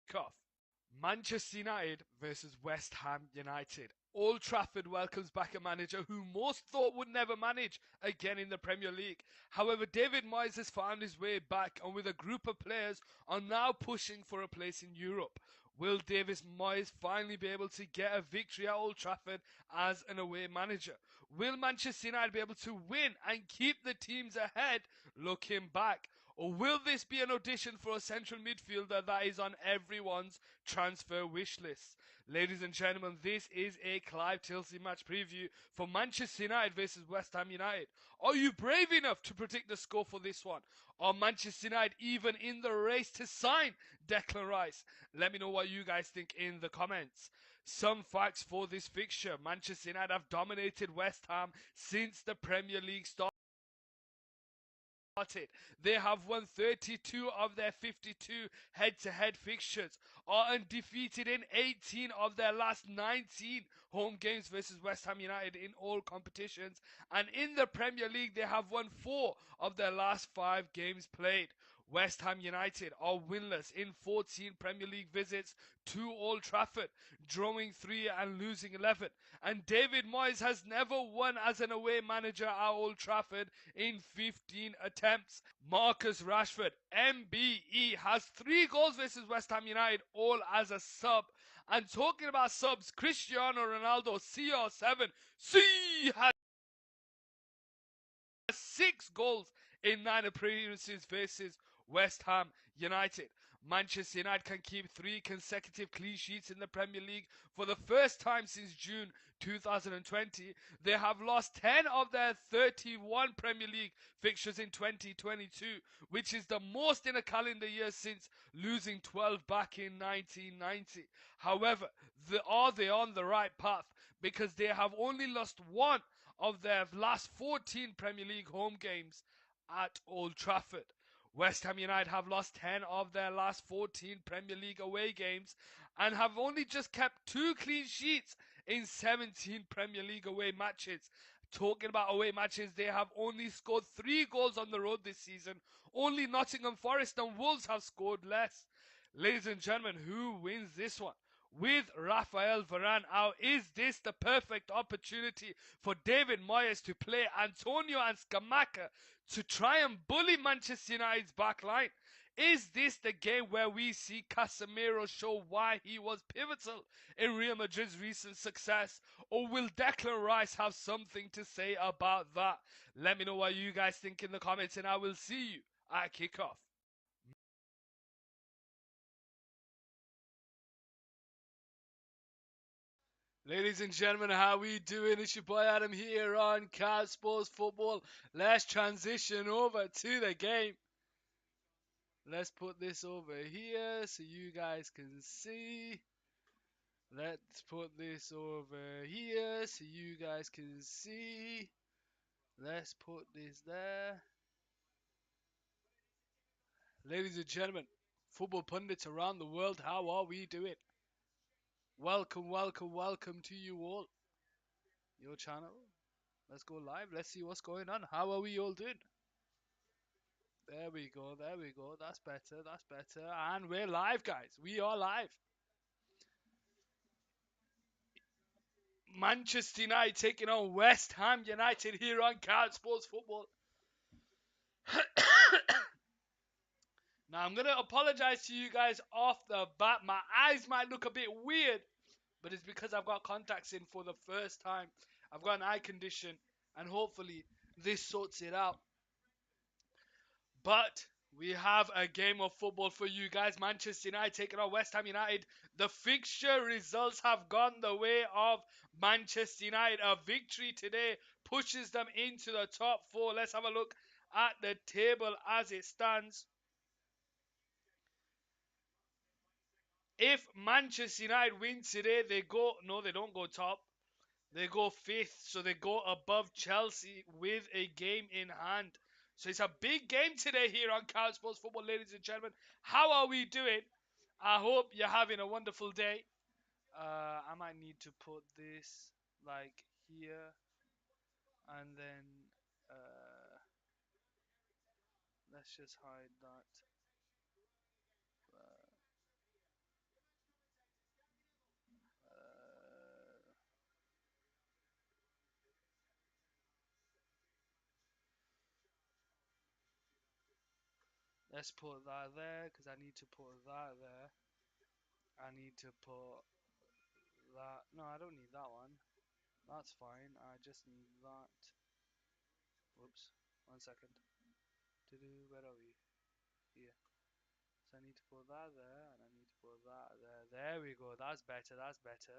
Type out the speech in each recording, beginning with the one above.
kickoff. Manchester United versus West Ham United. Old Trafford welcomes back a manager who most thought would never manage again in the Premier League. However, David Moyes has found his way back and with a group of players are now pushing for a place in Europe. Will David Moyes finally be able to get a victory at Old Trafford as an away manager? Will Manchester United be able to win and keep the teams ahead looking back? Or will this be an audition for a central midfielder that is on everyone's transfer wish list? Ladies and gentlemen, this is a Clive Tilsey match preview for Manchester United versus West Ham United. Are you brave enough to predict the score for this one? Are Manchester United even in the race to sign Declan Rice? Let me know what you guys think in the comments. Some facts for this fixture. Manchester United have dominated West Ham since the Premier League started. They have won 32 of their 52 head-to-head fixtures, are undefeated in 18 of their last 19 home games versus West Ham United in all competitions, and in the Premier League they have won 4 of their last 5 games played. West Ham United are winless in 14 Premier League visits to Old Trafford, drawing 3 and losing 11. And David Moyes has never won as an away manager at Old Trafford in 15 attempts. Marcus Rashford, MBE, has 3 goals versus West Ham United, all as a sub. And talking about subs, Cristiano Ronaldo, CR7, C has 6 goals in 9 appearances versus West Ham United. Manchester United can keep 3 consecutive clean sheets in the Premier League for the first time since June 2020. They have lost 10 of their 31 Premier League fixtures in 2022, which is the most in a calendar year since losing 12 back in 1990. However, are they on the right path? Because they have only lost 1 of their last 14 Premier League home games at Old Trafford. West Ham United have lost 10 of their last 14 Premier League away games and have only just kept 2 clean sheets in 17 Premier League away matches. Talking about away matches, they have only scored 3 goals on the road this season. Only Nottingham Forest and Wolves have scored less. Ladies and gentlemen, who wins this one? With Rafael Varane out, is this the perfect opportunity for David Moyes to play Antonio and Scamacca to try and bully Manchester United's back line? Is this the game where we see Casemiro show why he was pivotal in Real Madrid's recent success? Or will Declan Rice have something to say about that? Let me know what you guys think in the comments and I will see you at kickoff. Ladies and gentlemen, how we doing? It's your boy Adam here on Cat Sports Football. Let's transition over to the game. Let's put this over here so you guys can see. Let's put this over here so you guys can see. Let's put this there. Ladies and gentlemen, football pundits around the world, how are we doing? Welcome, welcome, welcome to you all. Your channel. Let's go live. Let's see what's going on. How are we all doing? There we go, there we go. That's better, that's better. And we're live, guys. We are live. Manchester United taking on West Ham United here on Cat Sports Football. Now, I'm going to apologize to you guys off the bat. My eyes might look a bit weird, but it's because I've got contacts in for the first time. I've got an eye condition, and hopefully this sorts it out. But we have a game of football for you guys. Manchester United taking on West Ham United. The fixture results have gone the way of Manchester United. A victory today pushes them into the top 4. Let's have a look at the table as it stands. If Manchester United win today, they don't go top. They go 5th, so they go above Chelsea with a game in hand. So it's a big game today here on Couch Sports Football, ladies and gentlemen. How are we doing? I hope you're having a wonderful day. I might need to put this like here, and then let's just hide that. Let's put that there because I need to put that there. I need to put that. No, I don't need that one. That's fine. I just need that. Whoops. 1 second. Where are we? Here. So I need to put that there, and I need to put that there. There we go. That's better. That's better.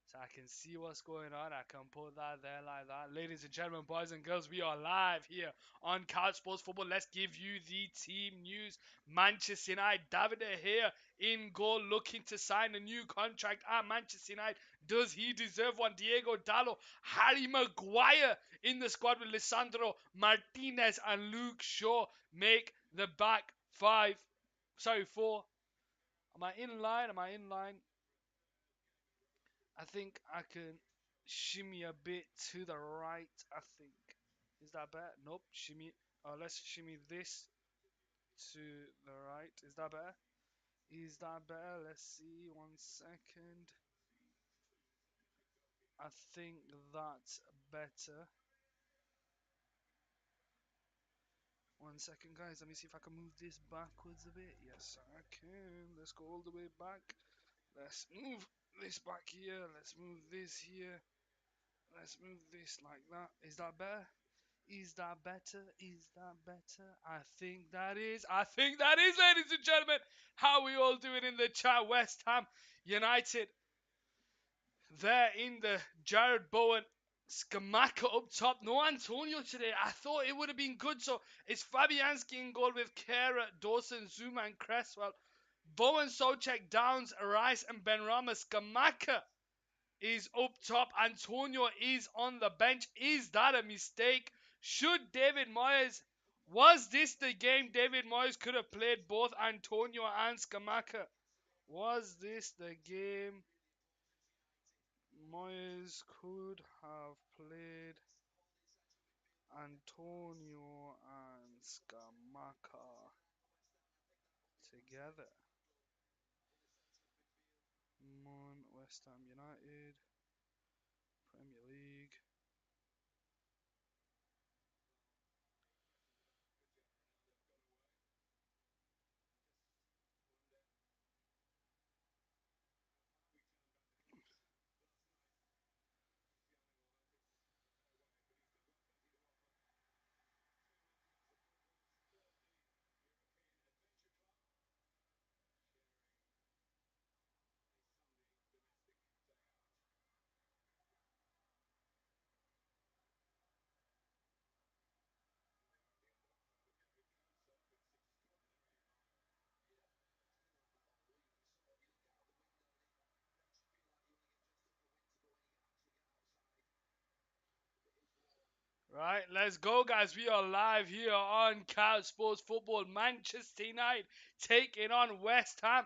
So I can see what's going on. I can put that there like that. Ladies and gentlemen, boys and girls, we are live here on Couch Sports Football. Let's give you the team news. Manchester United, David De Gea in goal, looking to sign a new contract at Manchester United. Does he deserve one? Diego Dallo, Harry Maguire in the squad with Lisandro Martinez and Luke Shaw make the back five. Sorry, four. Am I in line? Am I in line? I think I can shimmy a bit to the right, I think. Is that better? Nope, shimmy. Let's shimmy this to the right. Is that better? Is that better? Let's see. 1 second. I think that's better. 1 second, guys. Let me see if I can move this backwards a bit. Yes, I can. Let's go all the way back. Let's move this back here. Let's move this here. Let's move this like that. Is that better? Is that better? Is that better? I think that is. I think that is, ladies and gentlemen. How we all doing in the chat? West Ham United. There in the Jared Bowen. Skamaka up top. No Antonio today. I thought it would have been good. So it's Fabianski in goal with Kera, Dawson, Zuma, and Cresswell. Bowen, Soucek, Downs, Rice, and Benrahma. Skamaka is up top. Antonio is on the bench. Is that a mistake? Should David Moyes, was this the game David Moyes could have played both Antonio and Skamaka? Was this the game Moyes could have played Antonio and Skamaka together? West Ham United, Premier League. Right, let's go, guys. We are live here on Couch Sports Football. Manchester United taking on West Ham.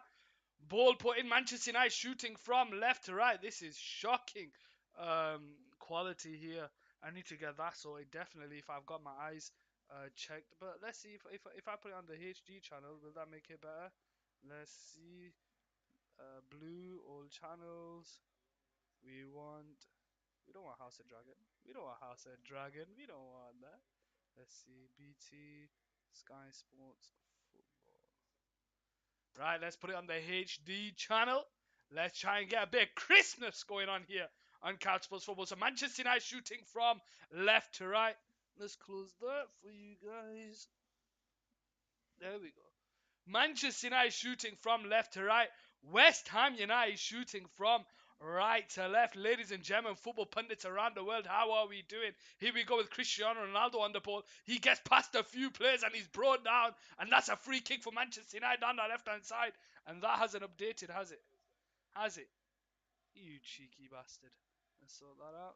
Ball put in. Manchester United shooting from left to right. This is shocking quality here. I need to get that sorted definitely if I've got my eyes checked. But let's see if I put it on the HD channel, will that make it better? Let's see. Blue all channels. We want. We don't want House of Dragon. We don't want House of Dragon. We don't want that. Let's see. BT, Sky Sports, Football. Right, let's put it on the HD channel. Let's try and get a bit of crispness going on here on Couch Sports Football. So Manchester United shooting from left to right. Let's close that for you guys. There we go. Manchester United shooting from left to right. West Ham United shooting from right to left. Ladies and gentlemen, football pundits around the world, how are we doing? Here we go with Cristiano Ronaldo on the ball. He gets past a few players and he's brought down. And that's a free kick for Manchester United on the left-hand side. And that hasn't updated, has it? Has it? You cheeky bastard. Let's sort that out.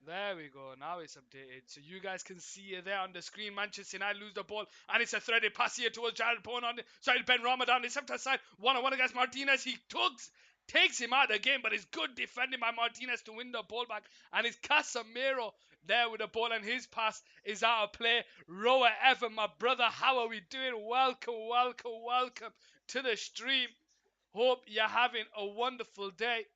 There we go. Now it's updated. So you guys can see it there on the screen. Manchester United lose the ball. And it's a threaded pass here towards Jared Bowen on the side. Benrahma down the left side. 1-on-1 against Martinez. He takes him out of the game. But it's good defending by Martinez to win the ball back. And it's Casemiro there with the ball. And his pass is out of play. Roa Evan, my brother. How are we doing? Welcome, welcome, welcome to the stream. Hope you're having a wonderful day.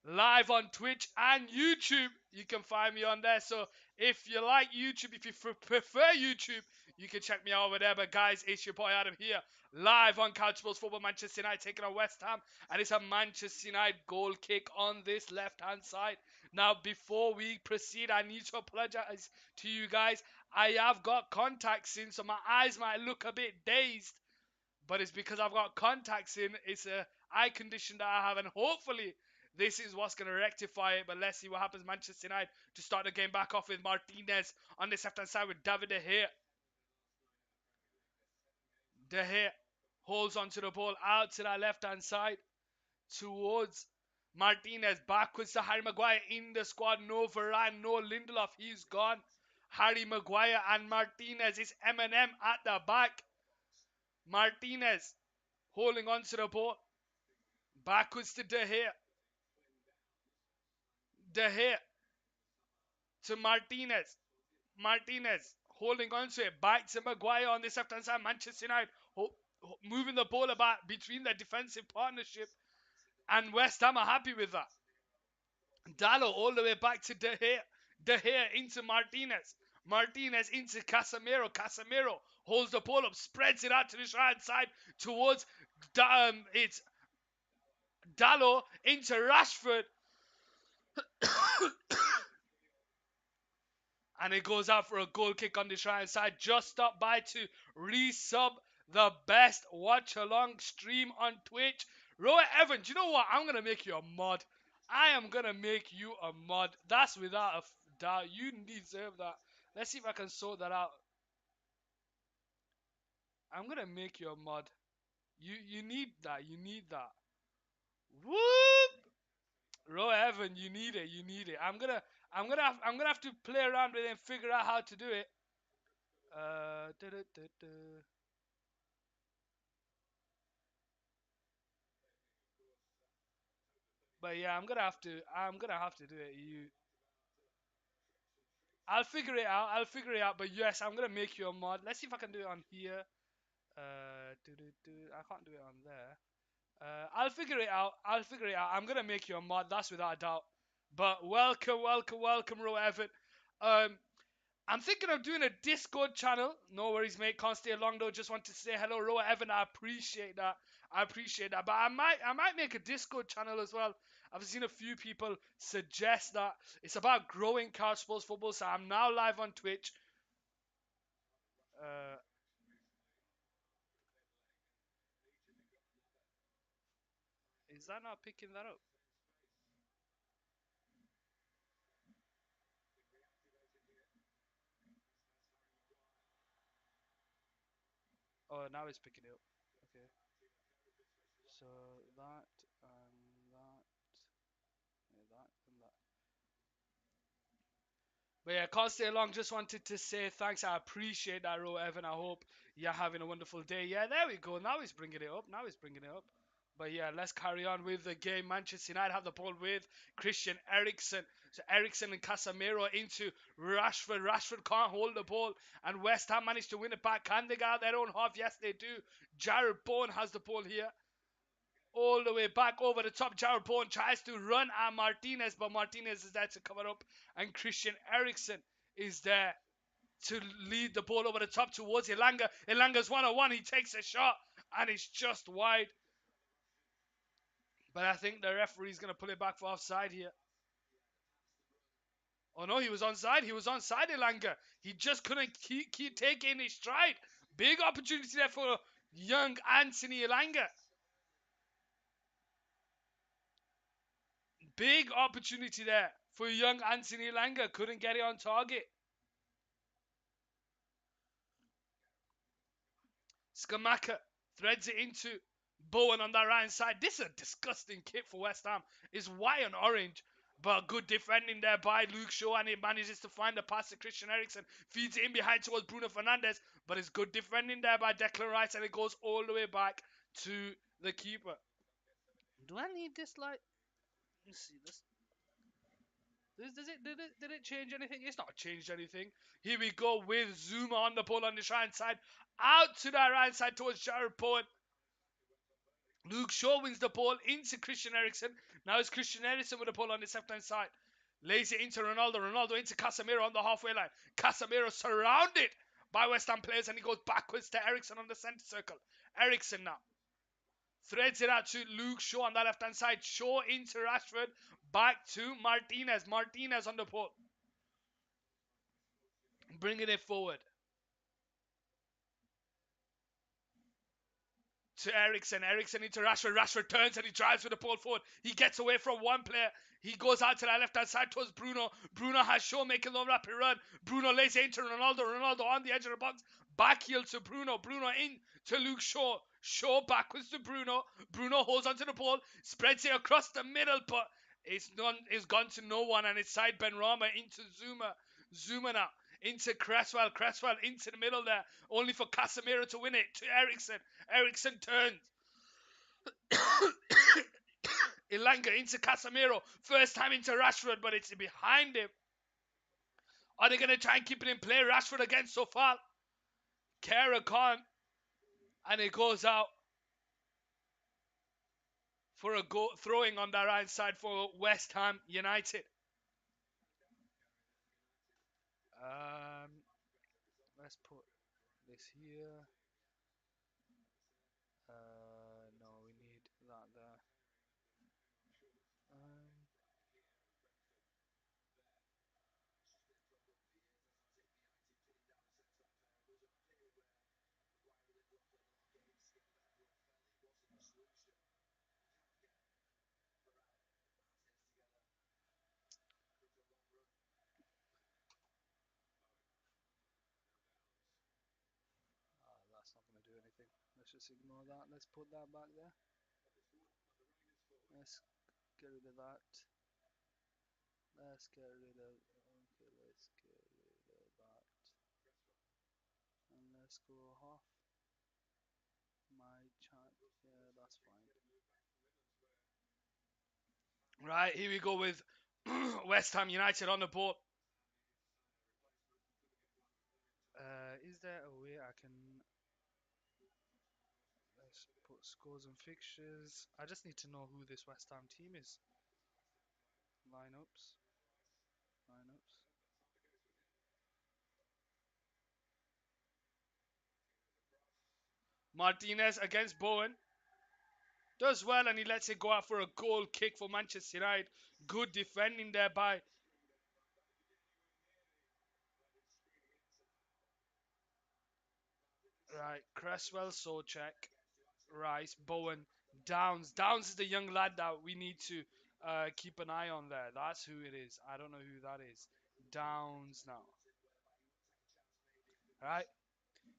Live on Twitch and YouTube. You can find me on there. So If you like YouTube, if you prefer YouTube, you can check me out over there. But guys, it's your boy Adam here, live on Couch Sports Football. Manchester United taking on West Ham, and it's a Manchester United goal kick on this left-hand side. Now, before we proceed, I need to apologize to you guys. I have got contacts in, so my eyes might look a bit dazed, but it's because I've got contacts in. It's a eye condition that I have, and hopefully this is what's going to rectify it. But let's see what happens. Manchester United to start the game back off with Martinez on this left hand side with David De Gea. De Gea holds onto the ball out to that left hand side towards Martinez, backwards to Harry Maguire in the squad. No Varane, no Lindelof, he's gone. Harry Maguire and Martinez. It's Eminem at the back. Martinez holding onto the ball. Backwards to De Gea. De Gea to Martinez. Martinez holding on to it. Back to Maguire on this left hand side. Manchester United moving the ball about between their defensive partnership. And West Ham are happy with that. Dallo all the way back to De Gea. De Gea into Martinez. Martinez into Casemiro. Casemiro holds the ball up, spreads it out to the right side towards it's Dallo into Rashford. And it goes out for a goal kick on the right side. Just stop by to resub the best watch along stream on Twitch. Roy Evans, you know what? I'm going to make you a mod. I am going to make you a mod. That's without a doubt. You deserve that. Let's see if I can sort that out. I'm going to make you a mod. You need that. You need that. Whoop! Roy Evans, you need it. You need it. I'm gonna have to play around with it and figure out how to do it. Da, da, da, da. But yeah, I'm gonna have to do it. I'll figure it out. I'll figure it out. But yes, I'm gonna make you a mod. Let's see if I can do it on here. I can't do it on there. I'll figure it out. I'll figure it out. I'm gonna make you a mod. That's without a doubt. But welcome, Ro Evan. Um, I'm thinking of doing a Discord channel. No worries, mate. Can't stay long though. Just want to say hello, Roa Evan. I appreciate that. I appreciate that. But I might make a Discord channel as well. I've seen a few people suggest that it's about growing Couch Sports Football. So I'm now live on Twitch. Uh, is that not picking that up? Oh, now it's picking it up. Okay. So that and that, yeah, that and that. But yeah, can't stay long. Just wanted to say thanks. I appreciate that, Ro Evan. I hope you're having a wonderful day. Yeah, there we go. Now he's bringing it up. Now he's bringing it up. But yeah, let's carry on with the game. Manchester United have the ball with Christian Eriksen. So Eriksen and Casemiro into Rashford. Rashford can't hold the ball, and West Ham managed to win it back. Can they get out their own half? Yes, they do. Jared Bourne has the ball here. All the way back over the top. Jared Bourne tries to run at Martinez, but Martinez is there to cover up. And Christian Eriksen is there to lead the ball over the top towards Elanga. Elanga's 1-on-1. He takes a shot, and it's just wide. But I think the referee's going to pull it back for offside here. Oh no, he was onside. He was onside, Elanga. He just couldn't keep taking his stride. Big opportunity there for young Anthony Elanga. Big opportunity there for young Anthony Elanga. Couldn't get it on target. Skamaka threads it into Bowen on that right side. This is a disgusting kit for West Ham. It's white and orange, but good defending there by Luke Shaw, and it manages to find the pass to Christian Eriksen. Feeds it in behind towards Bruno Fernandes, but it's good defending there by Declan Rice, and it goes all the way back to the keeper. Do I need this light? Let's see this. Did it change anything? It's not changed anything. Here we go with Zuma on the ball on the right side. Out to that right side towards Jared Bowen. Luke Shaw wins the ball into Christian Eriksen. Now it's Christian Eriksen with the ball on his left hand side. Lays it into Ronaldo. Ronaldo into Casemiro on the halfway line. Casemiro surrounded by West Ham players, and he goes backwards to Eriksen on the centre circle. Eriksen now threads it out to Luke Shaw on the left-hand side. Shaw into Rashford. Back to Martinez. Martinez on the pole. Bringing it forward to Eriksen. Eriksen into Rashford. Rashford turns and he drives with the ball forward. He gets away from one player. He goes out to the left-hand side towards Bruno. Bruno has Shaw making the rapid run. Bruno lays it into Ronaldo. Ronaldo on the edge of the box. Back heel to Bruno. Bruno in to Luke Shaw. Shaw backwards to Bruno. Bruno holds onto the ball. Spreads it across the middle, but it's gone to no one. And it's side Benrahma into Zuma. Zuma now into Cresswell. Cresswell into the middle there. Only for Casemiro to win it to Eriksen. Eriksen turns. Elanga into Casemiro. First time into Rashford, but it's behind him. Are they going to try and keep it in play? Rashford against Sofal. Kara Khan. And it goes out for a goal, throwing on the right side for West Ham United. Let's put this here. No, we need that there. That's not going to do anything. Let's just ignore that. Let's put that back there. Let's get rid of that. Let's get rid of. Okay, let's get rid of that. And let's go half. My chart. Yeah, that's fine. Right, here we go with West Ham United on the ball. Is there a way I can... Let's put scores and fixtures. I just need to know who this West Ham team is. Lineups. Martinez against Bowen. Does well, and he lets it go out for a goal kick for Manchester United. Good defending there by... Right, Cresswell, Souček, Rice, Bowen, Downs. Downs is the young lad that we need to keep an eye on there. That's who it is. I don't know who that is. Downs now. Right,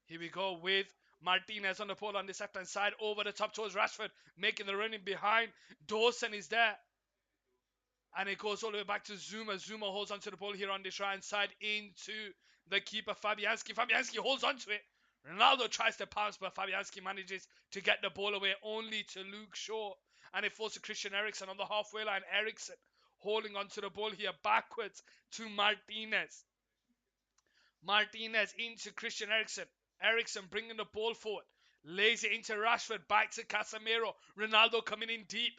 here we go with Martinez on the pole on this left-hand side. Over the top towards Rashford, making the running behind. Dawson is there. And it goes all the way back to Zuma. Zuma holds onto the ball here on this right-hand side into the keeper, Fabianski. Fabianski holds onto it. Ronaldo tries to pounce, but Fabianski manages to get the ball away only to Luke Shaw. And it falls to Christian Eriksen on the halfway line. Eriksen holding onto the ball here backwards to Martinez. Martinez into Christian Eriksen. Eriksen bringing the ball forward. Lays it into Rashford. Back to Casemiro. Ronaldo coming in deep.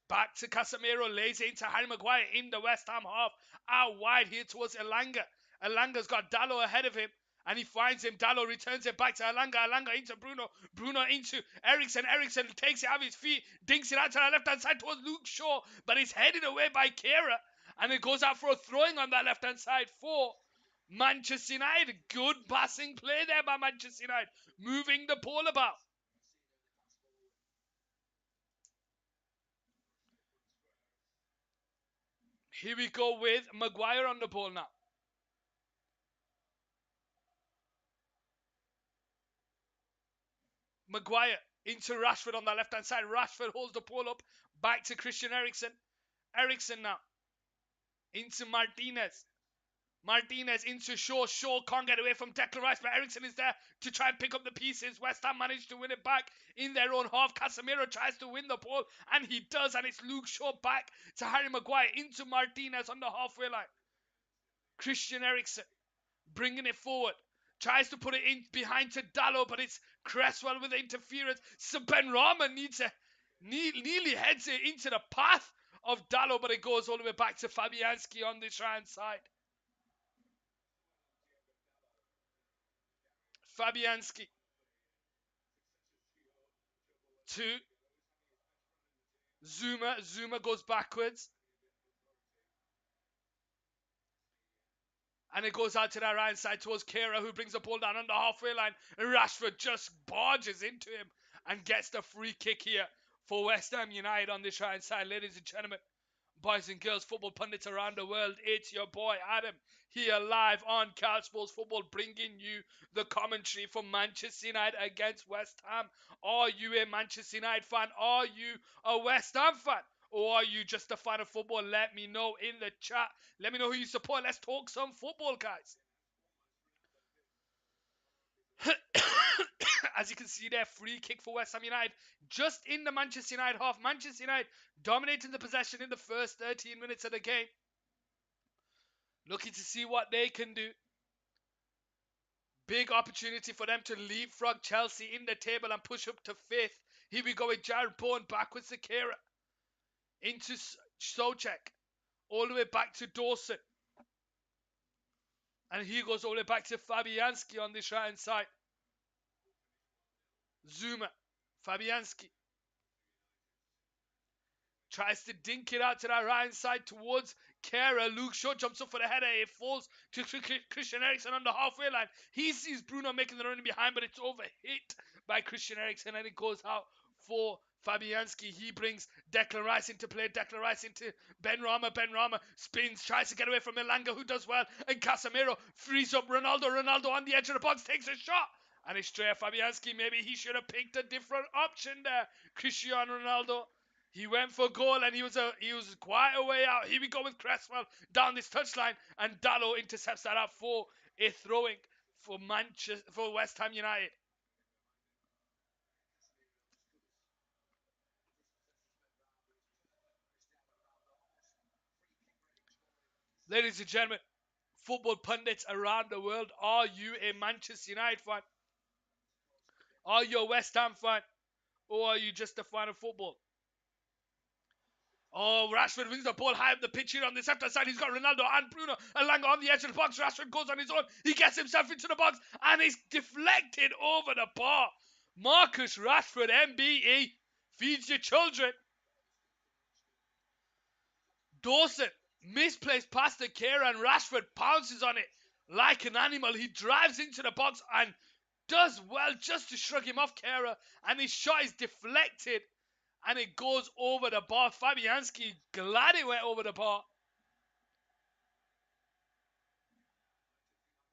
Back to Casemiro. Lays it into Harry Maguire in the West Ham half. Out wide here towards Elanga. Elanga's got Dalot ahead of him. And he finds him. Dalot returns it back to Elanga. Elanga into Bruno. Bruno into Eriksen. Eriksen takes it out of his feet. Dinks it out to the left-hand side towards Luke Shaw. But it's headed away by Kehrer. And it goes out for a throwing on that left-hand side for Manchester United. Good passing play there by Manchester United. Moving the ball about. Here we go with Maguire on the ball now. Maguire into Rashford on the left-hand side. Rashford holds the ball up. Back to Christian Eriksen. Eriksen now. Into Martinez. Martinez into Shaw. Shaw can't get away from Declan Rice, but Eriksen is there to try and pick up the pieces. West Ham managed to win it back in their own half. Casemiro tries to win the ball, and he does, and it's Luke Shaw back to Harry Maguire into Martinez on the halfway line. Christian Eriksen bringing it forward. Tries to put it in behind to Dalot, but it's Cresswell with interference. So Benrahma nearly heads it into the path of Dalot, but it goes all the way back to Fabianski on this right side. Fabianski to Zuma. Zuma goes backwards. And it goes out to that right side towards Kehrer, who brings the ball down on the halfway line. And Rashford just barges into him and gets the free kick here for West Ham United on this right side. Ladies and gentlemen, boys and girls, football pundits around the world, it's your boy Adam here live on Cal Sports Football, bringing you the commentary for Manchester United against West Ham. Are you a Manchester United fan? Are you a West Ham fan? Or are you just a fan of football? Let me know in the chat. Let me know who you support. Let's talk some football, guys. As you can see there, free kick for West Ham United. Just in the Manchester United half. Manchester United dominating the possession in the first 13 minutes of the game. Looking to see what they can do. Big opportunity for them to leapfrog Chelsea in the table and push up to 5th. Here we go with Jarrod Bowen backwards to Kehrer. Into Souček. All the way back to Dawson. And he goes all the way back to Fabianski on this right hand side. Zuma. Fabianski. Tries to dink it out to that right hand side towards Kehrer. Luke Shaw jumps up for the header. It falls to Christian Eriksen on the halfway line. He sees Bruno making the run behind, but it's overhit by Christian Eriksen, and it goes out for Fabianski. He brings Declan Rice into play. Declan Rice into Benrahma. Benrahma spins, tries to get away from Elanga, who does well. And Casemiro frees up Ronaldo. Ronaldo on the edge of the box takes a shot. And it's straight at Fabianski. Maybe he should have picked a different option there. Cristiano Ronaldo. He went for goal and he was quite a way out. Here we go with Cresswell down this touchline, and Dalot intercepts that out for a throwing for West Ham United. Ladies and gentlemen, football pundits around the world, are you a Manchester United fan? Are you a West Ham fan? Or are you just a fan of football? Oh, Rashford wins the ball high up the pitch here on the left side. He's got Ronaldo and Bruno Elanga on the edge of the box. Rashford goes on his own. He gets himself into the box and is deflected over the bar. Marcus Rashford, MBE, feeds your children. Dawson misplaced past the Kehrer and Rashford pounces on it like an animal. He drives into the box and does well just to shrug him off, Kehrer, and his shot is deflected. And it goes over the bar. Fabianski, glad it went over the bar.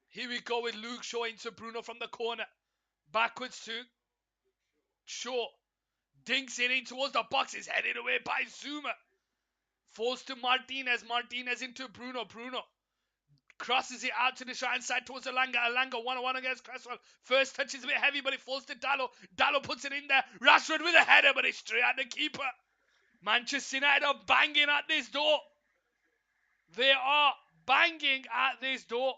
Here we go with Luke Shaw into Bruno from the corner. Backwards to Shaw. Dinks it in towards the box. Is headed away by Zuma. Falls to Martinez. Martinez into Bruno. Bruno crosses it out to the right side towards Elanga. Elanga 1-on-1 against Cresswell. First touch is a bit heavy, but it falls to Dalot. Dalot puts it in there. Rashford with a header, but it's straight at the keeper. Manchester United are banging at this door. They are banging at this door.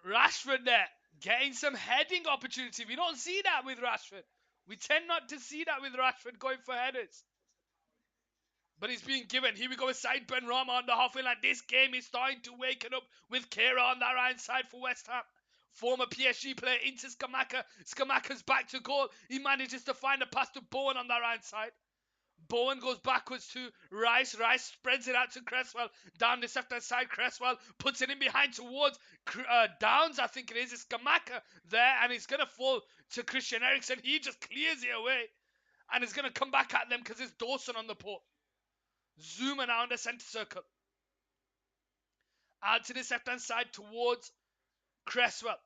Rashford there, getting some heading opportunity. We don't see that with Rashford. We tend not to see that with Rashford going for headers. But he's being given. Here we go with side Benrahma on the halfway line. This game is starting to waken up with Kehrer on that right side for West Ham. Former PSG player into Scamacca. Scamacca's back to goal. He manages to find a pass to Bowen on that right side. Bowen goes backwards to Rice. Rice spreads it out to Cresswell. Down this left-hand side, Cresswell puts it in behind towards Downs, I think it is. It's Scamacca there, and he's going to fall to Christian Eriksen. He just clears it away, and he's going to come back at them because it's Dawson on the port. Zuma now in the centre circle. Out to this left-hand side towards Cresswell.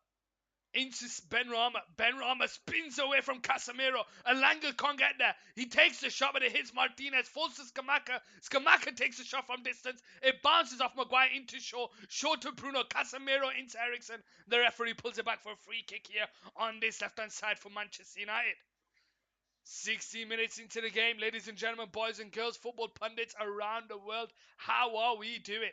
Into Benrahma. Benrahma spins away from Casemiro. Elanga can't get there. He takes the shot, but it hits Martinez. Falls to Scamacca. Scamacca takes the shot from distance. It bounces off Maguire into Shaw. Shaw to Bruno. Casemiro into Eriksen. The referee pulls it back for a free kick here on this left-hand side for Manchester United. 60 minutes into the game, ladies and gentlemen, boys and girls, football pundits around the world. How are we doing?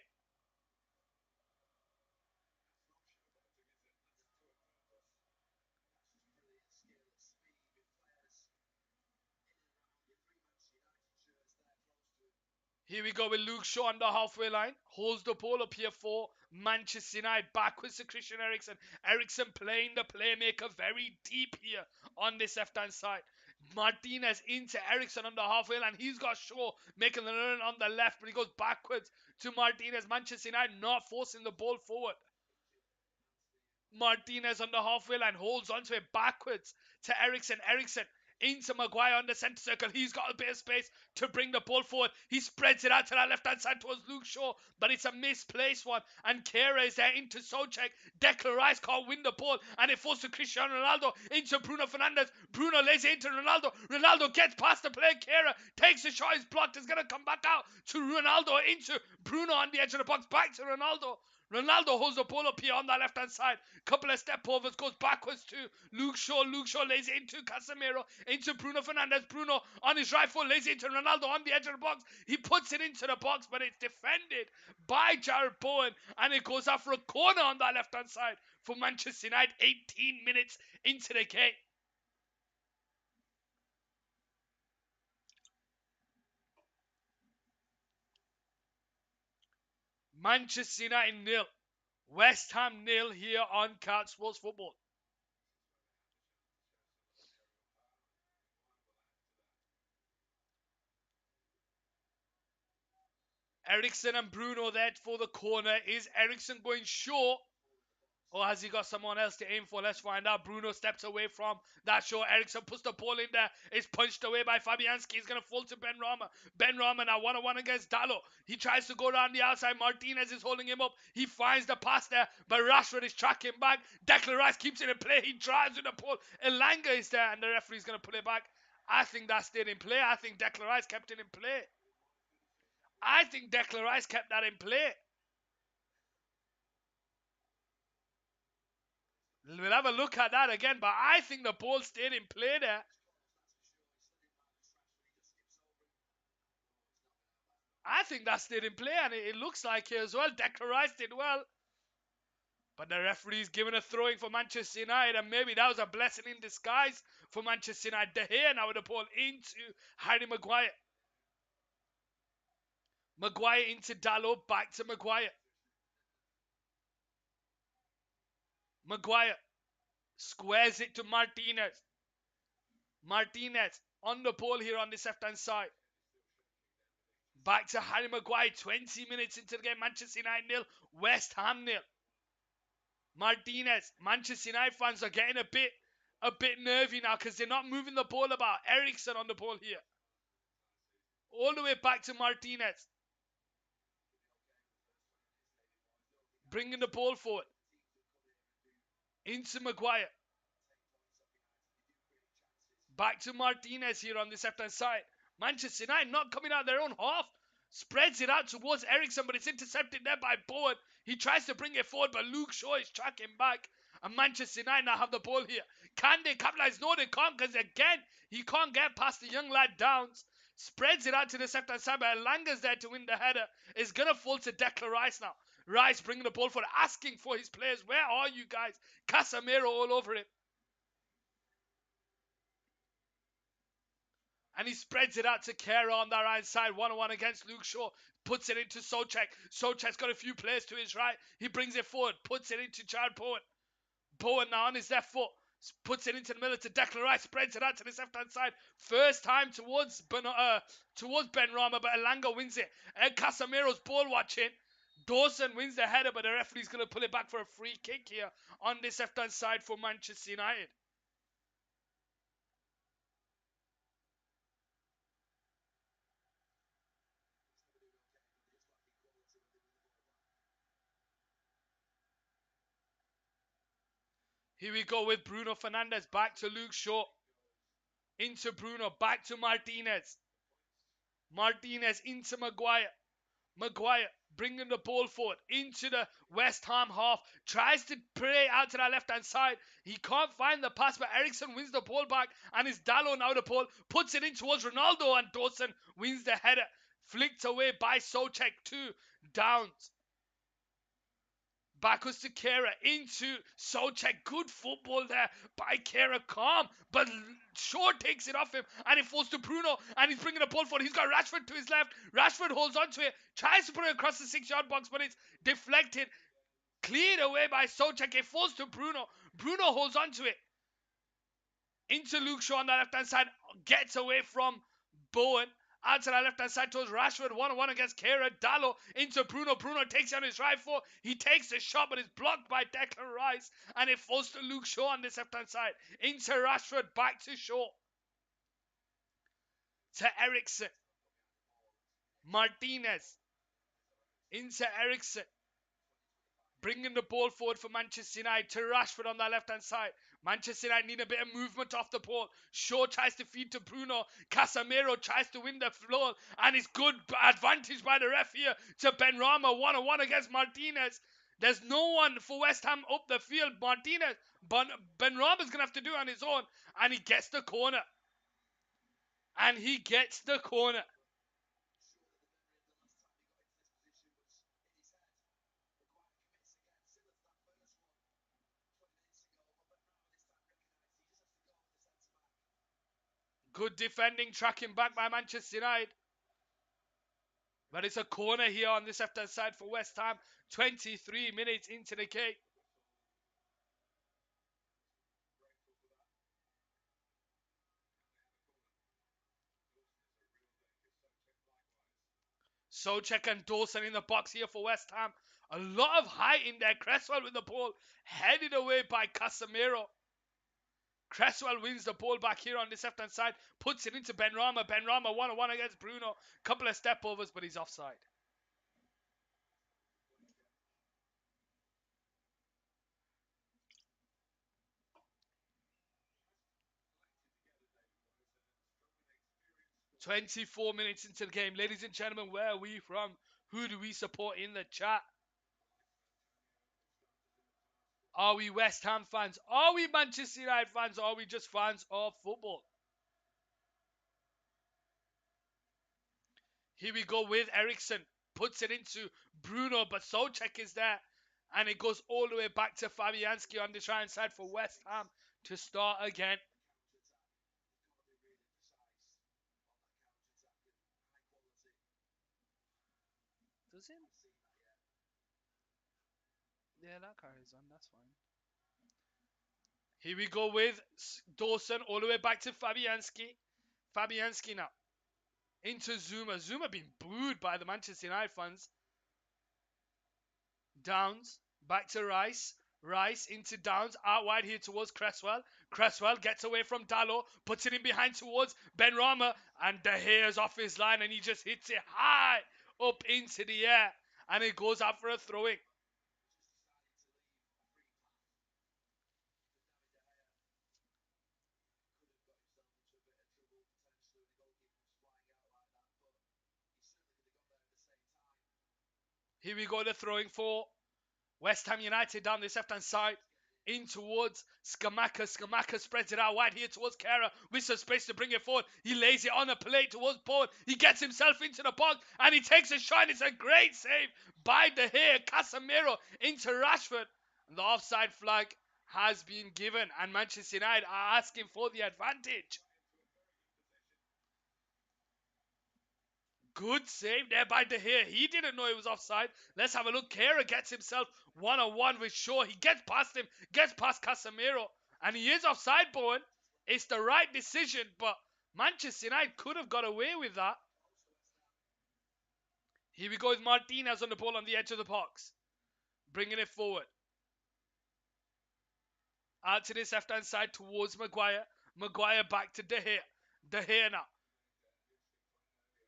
Here we go with Luke Shaw on the halfway line. Holds the ball up here for Manchester United. Backwards to Christian Eriksen. Eriksen playing the playmaker very deep here on this left-hand side. Martinez into Eriksen on the halfway line. He's got Shaw making the run on the left, but he goes backwards to Martinez. Manchester United not forcing the ball forward. Martinez on the halfway line holds onto it backwards to Eriksen. Eriksen into Maguire on the centre circle. He's got a bit of space to bring the ball forward. He spreads it out to that left-hand side towards Luke Shaw, but it's a misplaced one. And Kehrer is there into Souček. Declan Rice can't win the ball, and it falls to Cristiano Ronaldo into Bruno Fernandes. Bruno lays it into Ronaldo. Ronaldo gets past the player. Kehrer takes the shot. It's blocked. It's going to come back out to Ronaldo into Bruno on the edge of the box. Back to Ronaldo. Ronaldo holds the ball up here on that left-hand side. Couple of step overs, goes backwards to Luke Shaw. Luke Shaw lays it into Casemiro, into Bruno Fernandes. Bruno on his right foot lays it into Ronaldo on the edge of the box. He puts it into the box, but it's defended by Jarrod Bowen, and it goes out for a corner on that left-hand side for Manchester United. 18 minutes into the game. Manchester United 0. West Ham 0 here on Cat Sports Football. Eriksen and Bruno there for the corner. Is Eriksen going short? Or has he got someone else to aim for? Let's find out. Bruno steps away from that shot. Eriksen puts the ball in there. It's punched away by Fabianski. He's going to fall to Benrahma. Benrahma now one-on-one against Dalot. He tries to go around the outside. Martinez is holding him up. He finds the pass there, but Rashford is tracking back. Declan Rice keeps it in play. He drives with the ball. Elanga is there, and the referee's going to pull it back. I think that stayed in play. I think Declan Rice kept it in play. I think Declan Rice kept that in play. We'll have a look at that again, but I think the ball stayed in play there. I think that stayed in play, and it looks like here as well. Declan Rice did well. But the referee's given a throwing for Manchester United, and maybe that was a blessing in disguise for Manchester United. De Gea now with the ball into Harry Maguire. Maguire into Dalot, back to Maguire. Maguire squares it to Martinez. Martinez on the ball here on this left-hand side. Back to Harry Maguire, 20 minutes into the game. Manchester United 0, West Ham 0. Martinez, Manchester United fans are getting a bit nervy now because they're not moving the ball about. Eriksen on the ball here. All the way back to Martinez. Bringing the ball forward. Into Maguire. Back to Martinez here on this left-hand side. Manchester United not coming out their own half. Spreads it out towards Eriksen, but it's intercepted there by Bowen. He tries to bring it forward, but Luke Shaw is tracking back. And Manchester United now have the ball here. Can they capitalize? No, they can't, because again, he can't get past the young lad Downs. Spreads it out to the left-hand side, but Elanga's there to win the header. It's going to fall to Declan Rice now. Rice bringing the ball forward, asking for his players. Where are you guys? Casemiro all over him. And he spreads it out to Kehrer on that right side. 1-on-1 against Luke Shaw. Puts it into Souček. Souček's got a few players to his right. He brings it forward. Puts it into Jarrod Bowen. Bowen now on his left foot. Puts it into the middle to Declan Rice. Spreads it out to the left-hand side. First time towards Benrahma, but Elanga wins it. And Casemiro's ball watching. Dawson wins the header, but the referee's going to pull it back for a free kick here on this left-hand side for Manchester United. Here we go with Bruno Fernandes. Back to Luke Shaw. Into Bruno. Back to Martinez. Martinez into Maguire. Maguire bringing the ball forward into the West Ham half. Tries to play out to that left-hand side. He can't find the pass, but Eriksen wins the ball back. And it's Dalot now the ball. Puts it in towards Ronaldo, and Dawson wins the header. Flicked away by Souček to Downs. Backus to Kera into Souček. Good football there by Kera. Calm, but Shaw takes it off him and it falls to Bruno and he's bringing the ball forward. He's got Rashford to his left. Rashford holds onto it, tries to put it across the 6-yard box, but it's deflected. Cleared away by Souček. It falls to Bruno. Bruno holds onto it. Into Luke Shaw on the left-hand side. Gets away from Bowen. Out to the left-hand side towards Rashford. 1-on-1 against Kera. Dalot into Bruno. Bruno takes it on his right foot. He takes the shot, but it's blocked by Declan Rice. And it falls to Luke Shaw on this left-hand side. Into Rashford. Back to Shaw. To Eriksen. Martinez. Into Eriksen. Bringing the ball forward for Manchester United to Rashford on that left-hand side. Manchester United need a bit of movement off the ball. Shaw tries to feed to Bruno. Casemiro tries to win the floor. And it's good advantage by the ref here to Benrahma. 1-on-1 against Martinez. There's no one for West Ham up the field. Martinez. Benrahma's going to have to do it on his own. And he gets the corner. And he gets the corner. Good defending, tracking back by Manchester United. But it's a corner here on this left-hand side for West Ham. 23 minutes into the game. Souček and Dawson in the box here for West Ham. A lot of height in there. Cresswell with the ball. Headed away by Casemiro. Cresswell wins the ball back here on this left-hand side. Puts it into Benrahma. Benrahma 1-on-1 against Bruno. Couple of step overs, but he's offside. "24 minutes into the game. Ladies and gentlemen, where are we from? Who do we support in the chat? Are we West Ham fans? Are we Manchester United fans? Or are we just fans of football? Here we go with Eriksen. Puts it into Bruno, but Souček is there. And it goes all the way back to Fabianski on the right side for West Ham to start again. Does it? Yeah, that carries on. That's fine. Here we go with Dawson all the way back to Fabianski. Fabianski now. Into Zuma. Zuma being booed by the Manchester United fans. Downs. Back to Rice. Rice into Downs. Out wide here towards Cresswell. Cresswell gets away from Dalot. Puts it in behind towards Benrahma. And De Gea's off his line. And he just hits it high up into the air. And it goes out for a throw-in. Here we go, the throwing for West Ham United down this left-hand side. In towards Scamacca. Scamacca spreads it out wide here towards Kera. With some space to bring it forward. He lays it on a plate towards Bowen. He gets himself into the box. And he takes a shot. It's a great save by De Gea. Casemiro into Rashford. And the offside flag has been given. And Manchester United are asking for the advantage. Good save there by De Gea. He didn't know he was offside. Let's have a look. Kera gets himself 1-on-1 with Shaw. He gets past him, gets past Casemiro, and he is offside, Bowen. It's the right decision, but Manchester United could have got away with that. Here we go with Martinez on the ball on the edge of the box. Bringing it forward. Out to this left-hand side towards Maguire. Maguire back to De Gea. De Gea now.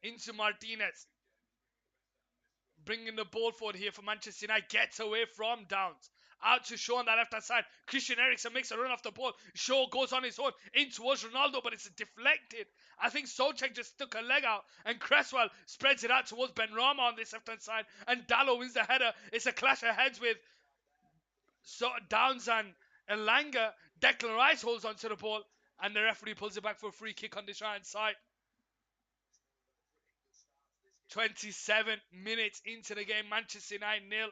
Into Martinez. Bringing the ball forward here for Manchester United. Gets away from Downs. Out to Shaw on that left-hand side. Christian Eriksen makes a run off the ball. Shaw goes on his own in towards Ronaldo, but it's deflected. I think Souček just stuck a leg out, and Cresswell spreads it out towards Benrahma on this left-hand side, and Dalot wins the header. It's a clash of heads with Downs and Elanga. Declan Rice holds onto the ball, and the referee pulls it back for a free kick on this right-hand side. 27 minutes into the game, Manchester United 0.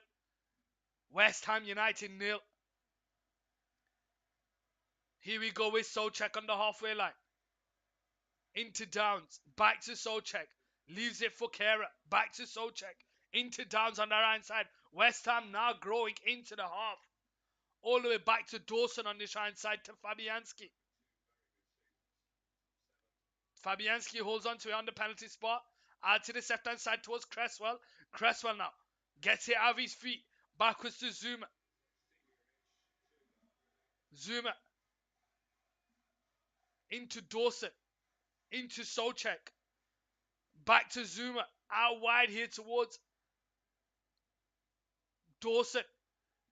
West Ham United 0. Here we go with Souček on the halfway line. Into Downs. Back to Souček. Leaves it for Kehrer. Back to Souček. Into Downs on the right side. West Ham now growing into the half. All the way back to Dawson on the right side to Fabianski. Fabianski holds on to it on the penalty spot. Out to the left-hand side towards Cresswell. Cresswell now gets it out of his feet. Backwards to Zouma. Zouma. Into Dawson. Into Souček. Back to Zouma. Out wide here towards Dawson.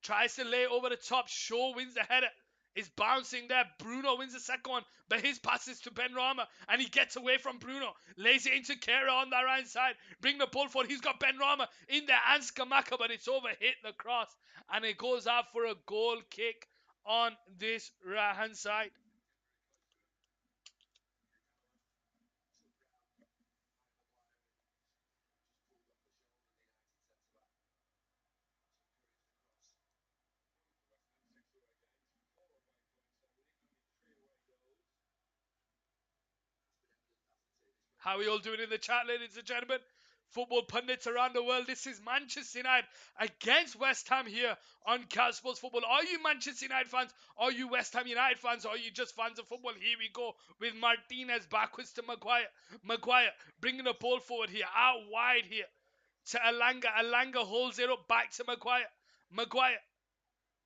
Tries to lay over the top. Shaw wins the header. Is bouncing there. Bruno wins the second one. But his pass is to Benrahma. And he gets away from Bruno. Lays it into Kehrer on the right side. Bring the ball forward. He's got Benrahma in there and Scamacca. But it's over. Hit the cross. And it goes out for a goal kick on this right hand side. How are we all doing in the chat, ladies and gentlemen? Football pundits around the world. This is Manchester United against West Ham here on Cal Sports Football. Are you Manchester United fans? Are you West Ham United fans? Or are you just fans of football? Here we go with Martinez backwards to Maguire. Maguire bringing the ball forward here. Out wide here to Elanga. Elanga holds it up back to Maguire. Maguire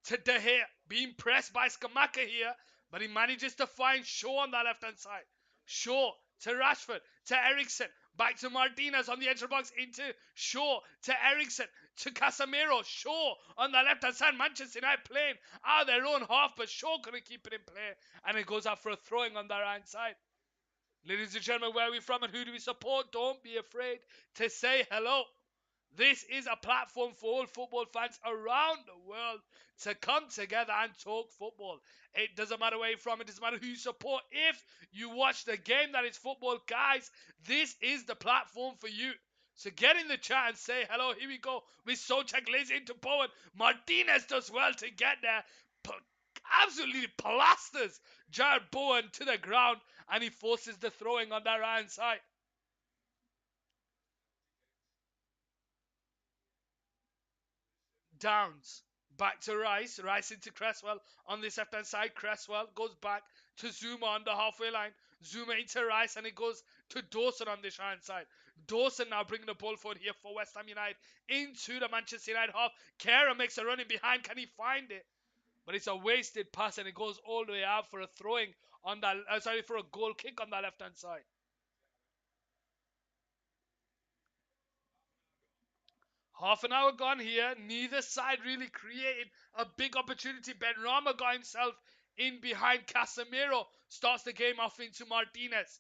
to De Gea. Being pressed by Scamacca here. But he manages to find Shaw on that left-hand side. Shaw to Rashford, to Eriksen, back to Martinez on the edge of the box, into Shaw, to Eriksen, to Casemiro. Shaw on the left-hand side. Manchester United playing out of their own half, but Shaw couldn't keep it in play. And it goes out for a throwing on the right side. Ladies and gentlemen, where are we from and who do we support? Don't be afraid to say hello. This is a platform for all football fans around the world to come together and talk football. It doesn't matter where you're from. It doesn't matter who you support. If you watch the game that is football, guys, this is the platform for you. So get in the chat and say hello. Here we go with Souček, lays into Bowen. Martinez does well to get there. Absolutely plasters Jared Bowen to the ground. And he forces the throwing on that right hand side. Downs. Back to Rice. Rice into Cresswell on this left-hand side. Cresswell goes back to Zouma on the halfway line. Zouma into Rice and it goes to Dawson on this right-hand side. Dawson now bringing the ball forward here for West Ham United into the Manchester United half. Kehrer makes a run in behind. Can he find it? But it's a wasted pass and it goes all the way out for a throwing on that. For a goal kick on that left-hand side. Half an hour gone here. Neither side really created a big opportunity. Benrahma got himself in behind Casemiro. Starts the game off into Martinez.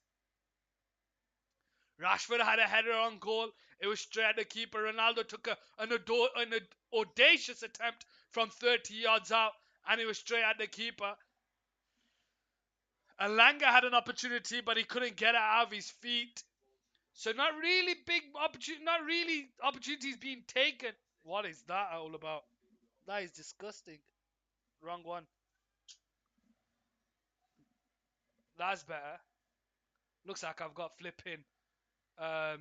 Rashford had a header on goal. It was straight at the keeper. Ronaldo took an audacious attempt from 30 yards out. And it was straight at the keeper. Elanga had an opportunity, but he couldn't get it out of his feet. So not really big opportunity, not really opportunities being taken. What is that all about? That is disgusting. Wrong one. That's better. Looks like I've got flipping. I'm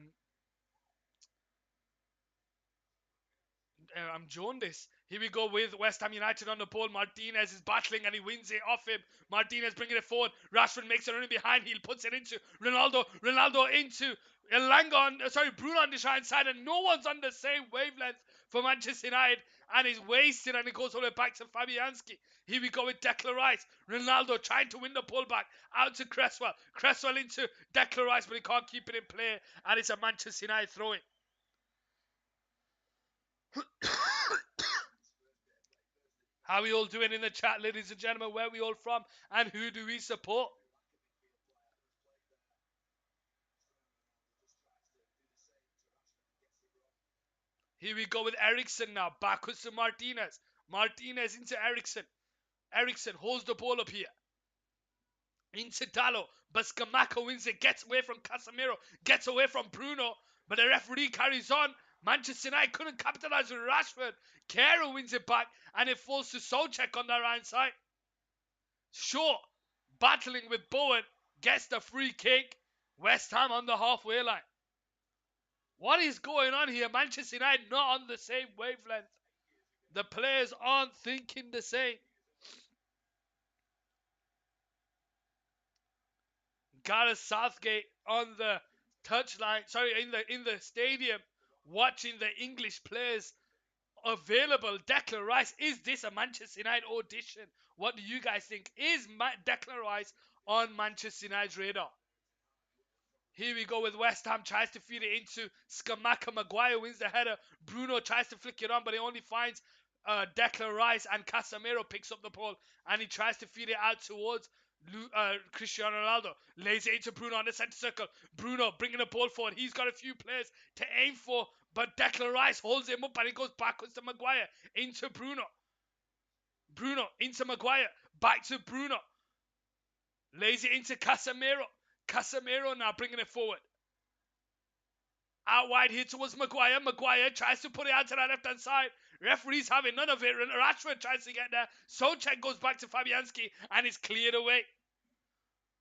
jaundiced. Here we go with West Ham United on the ball. Martinez is battling and he wins it off him. Martinez bringing it forward. Rashford makes it running behind. He puts it into Ronaldo. Ronaldo into Bruno on the right side, and no one's on the same wavelength for Manchester United, and he's wasted, and it goes all the way back to Fabianski. Here we go with Declan Rice. Ronaldo trying to win the pullback out to Cresswell. Cresswell into Declan Rice, but he can't keep it in play, and it's a Manchester United throw-in. How are we all doing in the chat, ladies and gentlemen? Where are we all from, and who do we support? Here we go with Eriksen now. Backwards to Martinez. Martinez into Eriksen. Eriksen holds the ball up here. Into Dalot. But Scamacca wins it. Gets away from Casemiro. Gets away from Bruno. But the referee carries on. Manchester United couldn't capitalise with Rashford. Kehrer wins it back, and it falls to Souček on the right side. Shaw, battling with Bowen, gets the free kick. West Ham on the halfway line. What is going on here? Manchester United not on the same wavelength. The players aren't thinking the same. Gareth Southgate on the touchline, in the stadium, watching the English players available. Declan Rice, is this a Manchester United audition? What do you guys think? Is Declan Rice on Manchester United's radar? Here we go with West Ham, tries to feed it into Scamacca. Maguire wins the header. Bruno tries to flick it on, but he only finds Declan Rice, and Casemiro picks up the ball and he tries to feed it out towards Cristiano Ronaldo. Lays it into Bruno on the centre circle. Bruno bringing the ball forward. He's got a few players to aim for, but Declan Rice holds him up and it goes backwards to Maguire. Into Bruno. Bruno into Maguire. Back to Bruno. Lays it into Casemiro. Casemiro now bringing it forward. Out wide here towards Maguire. Maguire tries to put it out to the left hand side. Referee's having none of it. Rashford tries to get there. Souček goes back to Fabianski and is cleared away.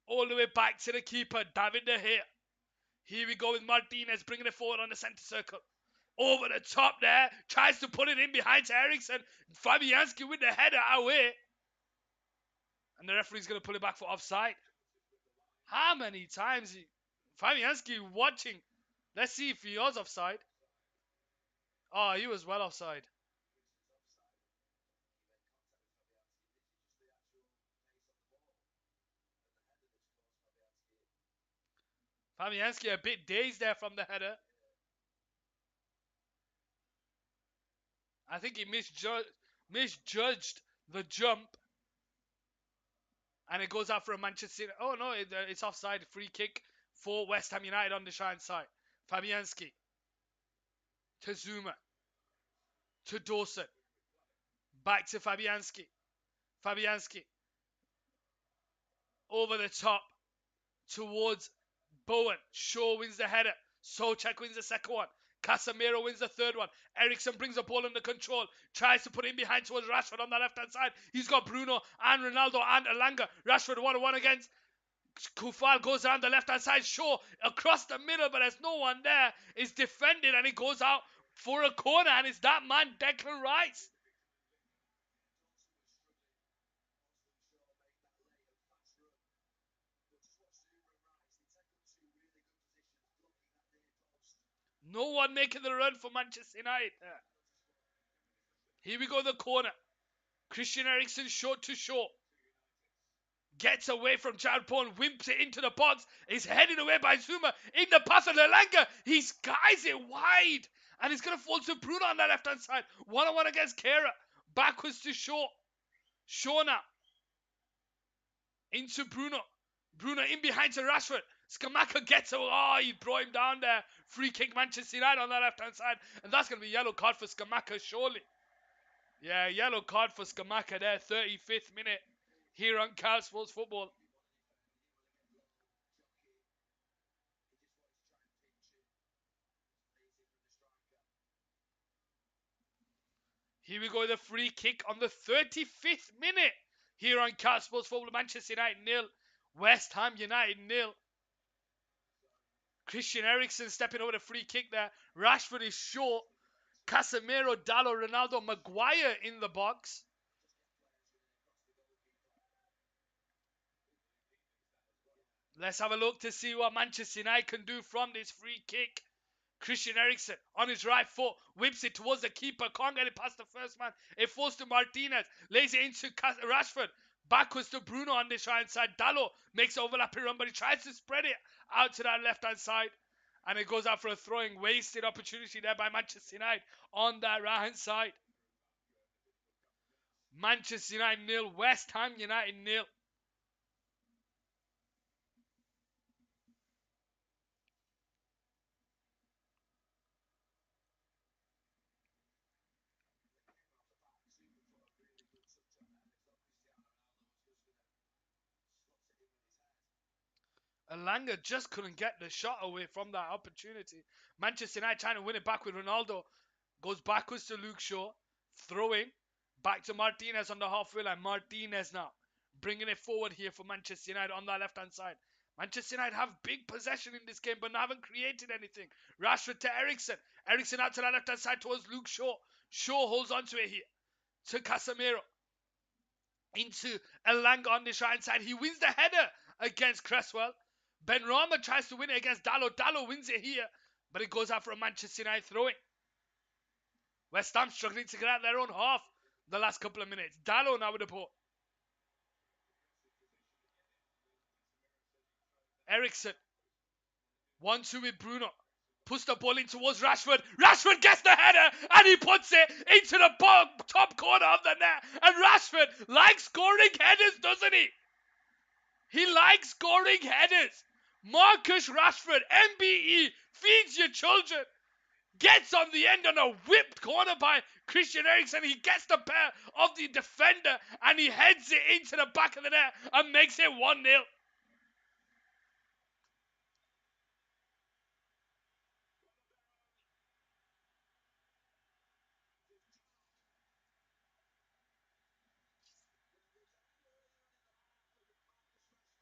All the way back to the keeper, David De Gea. Here we go with Martinez bringing it forward on the centre circle. Over the top there. Tries to put it in behind to Eriksen. Fabianski with the header away. And the referee's going to pull it back for offside. How many times? Fabianski watching. Let's see if he was offside. Oh, he was well offside. Fabianski a bit dazed there from the header. I think he misjudged the jump. And it goes out for a Manchester City. Oh no, it's offside. Free kick for West Ham United on the Shine side. Fabianski. To Zuma. To Dawson. Back to Fabianski. Fabianski. Over the top. Towards Bowen. Shaw wins the header. Souček wins the second one. Casemiro wins the third one. Eriksen brings the ball under control. Tries to put in behind towards Rashford on the left-hand side. He's got Bruno and Ronaldo and Elanga. Rashford 1-1 against. Kufal goes down the left-hand side. Shaw across the middle, but there's no one there. It's defended and he goes out for a corner. And it's that man, Declan Rice. No one making the run for Manchester United. Here we go, the corner. Christian Eriksen short to short. Gets away from Jared Bowen, wimps it into the box. Is headed away by Zuma in the path of Elanga. He skies it wide. And it's going to fall to Bruno on the left-hand side. 1-on-1 against Kehrer. Backwards to Shaw. Shaw now. Into Bruno. Bruno in behind to Rashford. Scamacca gets away. Oh, he brought him down there. Free kick Manchester United on the left-hand side. And that's going to be yellow card for Scamacca, surely. Yeah, yellow card for Scamacca there. 35th minute here on Cal Sports Football. Here we go, the free kick on the 35th minute here on Cal Sports Football. Manchester United 0, West Ham United 0. Christian Eriksen stepping over the free kick there. Rashford is short. Casemiro, Dallo, Ronaldo, Maguire in the box. Let's have a look to see what Manchester United can do from this free kick. Christian Eriksen on his right foot, whips it towards the keeper, can't get it past the first man. It falls to Martinez, lays it into Rashford, backwards to Bruno on this right side. Dallo makes an overlapping run, but he tries to spread it out to that left hand side. And it goes out for a throwing. Wasted opportunity there by Manchester United on that right hand side. Manchester United 0, West Ham United 0. Elanga just couldn't get the shot away from that opportunity. Manchester United trying to win it back with Ronaldo. Goes backwards to Luke Shaw. Throwing. Back to Martinez on the halfway line. Martinez now. Bringing it forward here for Manchester United on that left-hand side. Manchester United have big possession in this game, but haven't created anything. Rashford to Eriksen. Eriksen out to the left-hand side towards Luke Shaw. Shaw holds onto it here. To Casemiro. Into Elanga on this right-hand side. He wins the header against Cresswell. Benrahma tries to win it against Dalot. Dalot wins it here, but it goes out for a Manchester United throw-in. West Ham struggling to get out their own half the last couple of minutes. Dalot now with the ball. Eriksen. 1-2 with Bruno. Puts the ball in towards Rashford. Rashford gets the header and he puts it into the top corner of the net. And Rashford likes scoring headers, doesn't he? He likes scoring headers. Marcus Rashford, MBE, feeds your children. Gets on the end on a whipped corner by Christian Eriksen. He gets the pair of the defender and he heads it into the back of the net and makes it 1-0.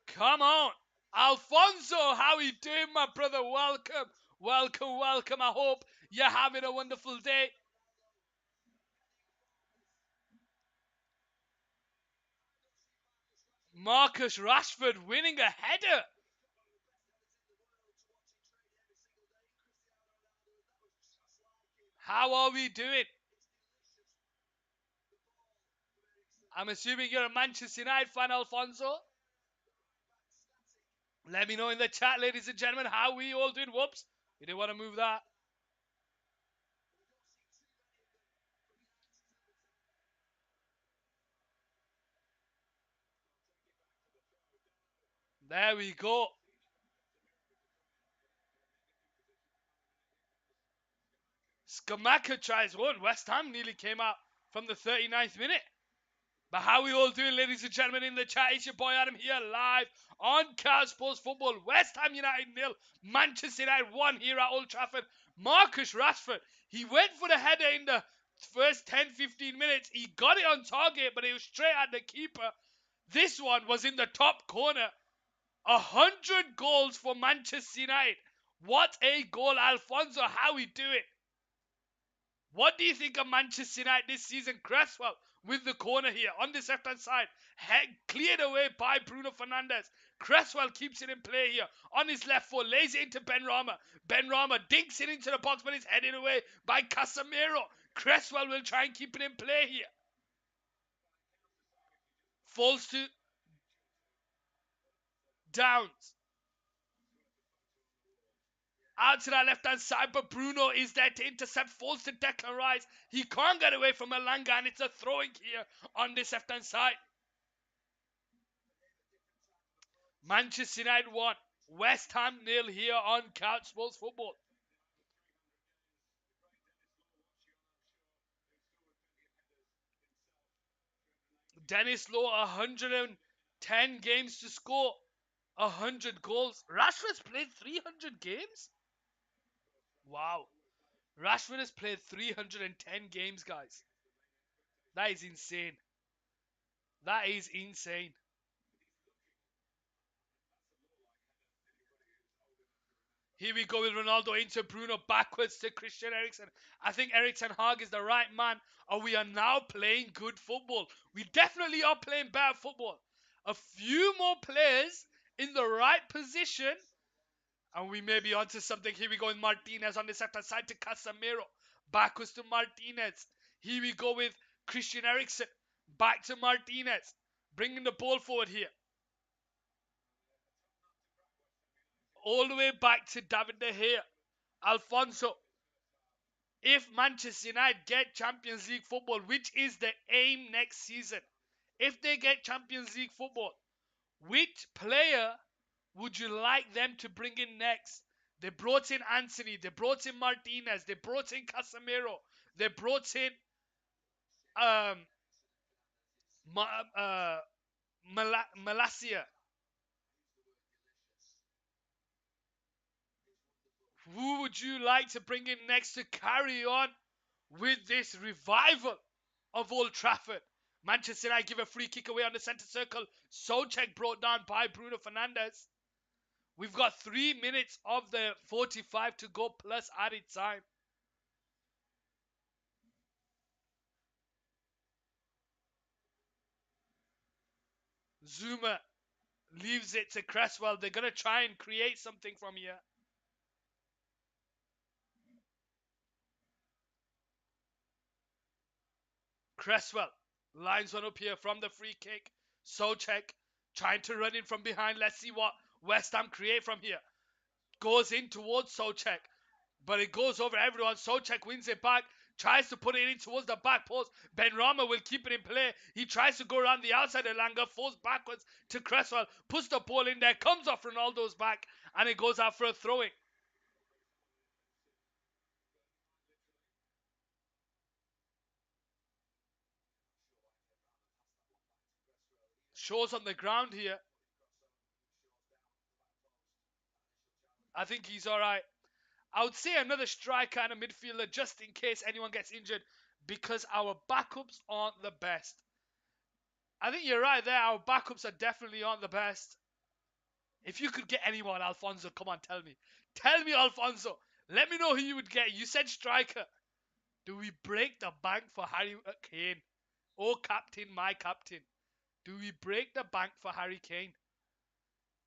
Come on. Alfonso, how you doing, my brother? Welcome. Welcome, welcome. I hope you're having a wonderful day. Marcus Rashford winning a header. How are we doing? I'm assuming you're a Manchester United fan, Alfonso. Let me know in the chat, ladies and gentlemen, how we all doing. Whoops. You didn't want to move that. There we go. Skamaka tries one. West Ham nearly came out from the 39th minute. But how we all doing, ladies and gentlemen, in the chat? It's your boy Adam here, live on Car Sports Football. West Ham United 0, Manchester United 1 here at Old Trafford. Marcus Rashford, he went for the header in the first 10-15 minutes. He got it on target, but it was straight at the keeper. This one was in the top corner. 100 goals for Manchester United. What a goal, Alfonso. How we do it? What do you think of Manchester United this season? Cresswell with the corner here on this left-hand side. Cleared away by Bruno Fernandes. Cresswell keeps it in play here on his left foot. Lays it into Benrahma. Benrahma dinks it into the box, but it's headed away by Casemiro. Cresswell will try and keep it in play here. Falls to Downs. Out to that left-hand side, but Bruno is there to intercept. Falls to Declan Rice. He can't get away from Elanga, and it's a throwing here on this left-hand side. Manchester United 1, West Ham 0 here on Couch Sports Football. Dennis Law, 110 games to score 100 goals. Rashford's played 300 games? Wow. Rashford has played 310 games, guys. That is insane. That is insane. Here we go with Ronaldo into Bruno, backwards to Christian Eriksen. I think Erik ten Hag is the right man, and we are now playing good football. We definitely are playing bad football. A few more players in the right position, and we may be onto something. Here we go with Martinez on the left side to Casemiro. Backwards to Martinez. Here we go with Christian Eriksen. Back to Martinez. Bringing the ball forward here. All the way back to David De Gea. Alfonso. If Manchester United get Champions League football, which is the aim next season, if they get Champions League football, which player would you like them to bring in next? They brought in Anthony, they brought in Martinez, they brought in Casemiro, they brought in Malacia. Who would you like to bring in next to carry on with this revival of Old Trafford? Manchester United give a free kick away on the centre circle. Souček brought down by Bruno Fernandes. We've got 3 minutes of the 45 to go plus added time. Zuma leaves it to Cresswell. They're going to try and create something from here. Cresswell lines one up here from the free kick. Souček trying to run in from behind. Let's see what West Ham create from here. Goes in towards Souček, but it goes over everyone. Souček wins it back, tries to put it in towards the back post. Benrahma will keep it in play. He tries to go around the outside of Elanga, falls backwards to Cresswell, puts the ball in there, comes off Ronaldo's back, and it goes out for a throw-in. Shaw's on the ground here. I think he's alright. I would say another striker and a midfielder just in case anyone gets injured because our backups aren't the best. I think you're right there. Our backups are definitely aren't the best. If you could get anyone, Alfonso, come on, tell me. Tell me, Alfonso. Let me know who you would get. You said striker. Do we break the bank for Harry Kane? Oh, captain, my captain. Do we break the bank for Harry Kane?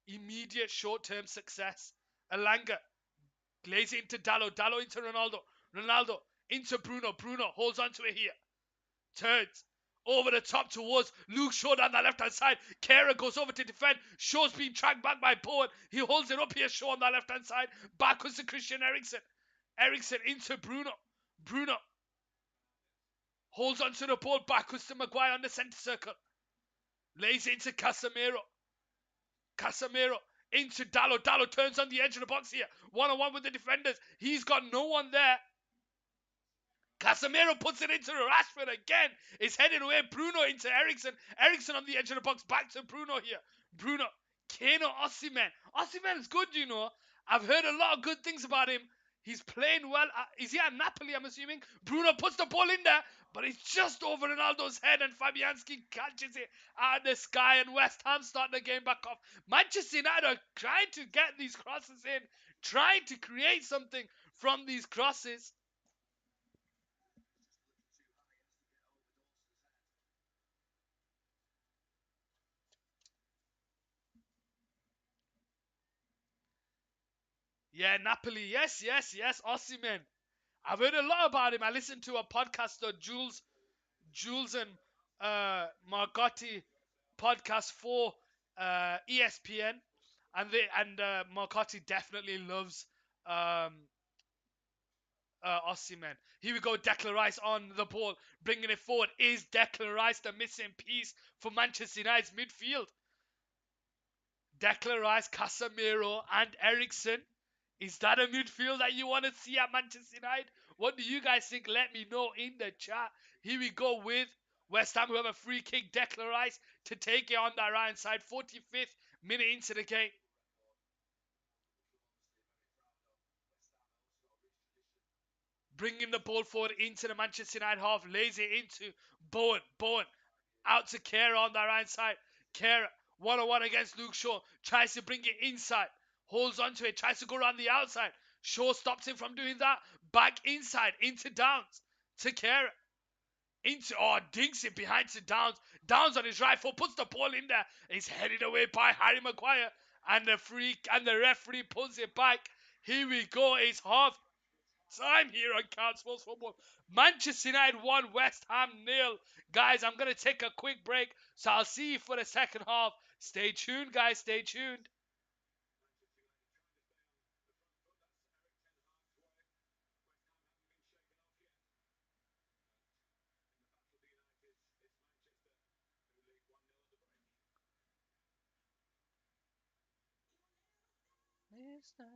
Immediate short-term success. Elanga lays it into Dalot. Dalot into Ronaldo. Ronaldo into Bruno. Bruno holds on to it here. Turns over the top towards Luke Shaw down the left-hand side. Kehrer goes over to defend. Shaw's being tracked back by Bowen. He holds it up here. Shaw on the left-hand side. Backwards to Christian Eriksen. Eriksen into Bruno. Bruno holds onto the ball. Backwards to Maguire on the centre circle. Lays it into Casemiro. Casemiro into Dalot. Dalot turns on the edge of the box here. One-on-one with the defenders. He's got no one there. Casemiro puts it into Rashford again. It's headed away. Bruno into Eriksen. Eriksen on the edge of the box. Back to Bruno here. Bruno. Kane or Osimhen. Osimhen's good, you know. I've heard a lot of good things about him. He's playing well. Is he at Napoli, I'm assuming? Bruno puts the ball in there, but it's just over Ronaldo's head, and Fabianski catches it out of the sky, and West Ham start the game back off. Manchester United are trying to get these crosses in, trying to create something from these crosses. Yeah, Napoli. Yes, yes, yes. Osimhen. I've heard a lot about him. I listened to a podcast, Jules and Margotti podcast for ESPN, and Margotti definitely loves um, Osimhen. Here we go. Declan Rice on the ball, bringing it forward. Is Declan Rice the missing piece for Manchester United's midfield? Declan Rice, Casemiro, and Eriksen. Is that a midfield that you want to see at Manchester United? What do you guys think? Let me know in the chat. Here we go with West Ham, who have a free kick. Declan Rice to take it on that right side. 45th minute into the game. Bringing the ball forward into the Manchester United half. Lays it into Bowen. Bowen out to Kehrer on that right side. Kehrer one-on-one against Luke Shaw. Tries to bring it inside. Holds onto it. Tries to go around the outside. Shaw stops him from doing that. Back inside into Downs. To Kehrer. Dinks it behind to Downs. Downs on his right foot. Puts the ball in there. It's headed away by Harry Maguire. And the referee pulls it back. Here we go. It's half time here on Count Sports Football. Manchester United 1, West Ham 0. Guys, I'm going to take a quick break, so I'll see you for the second half. Stay tuned, guys. Stay tuned. Listen,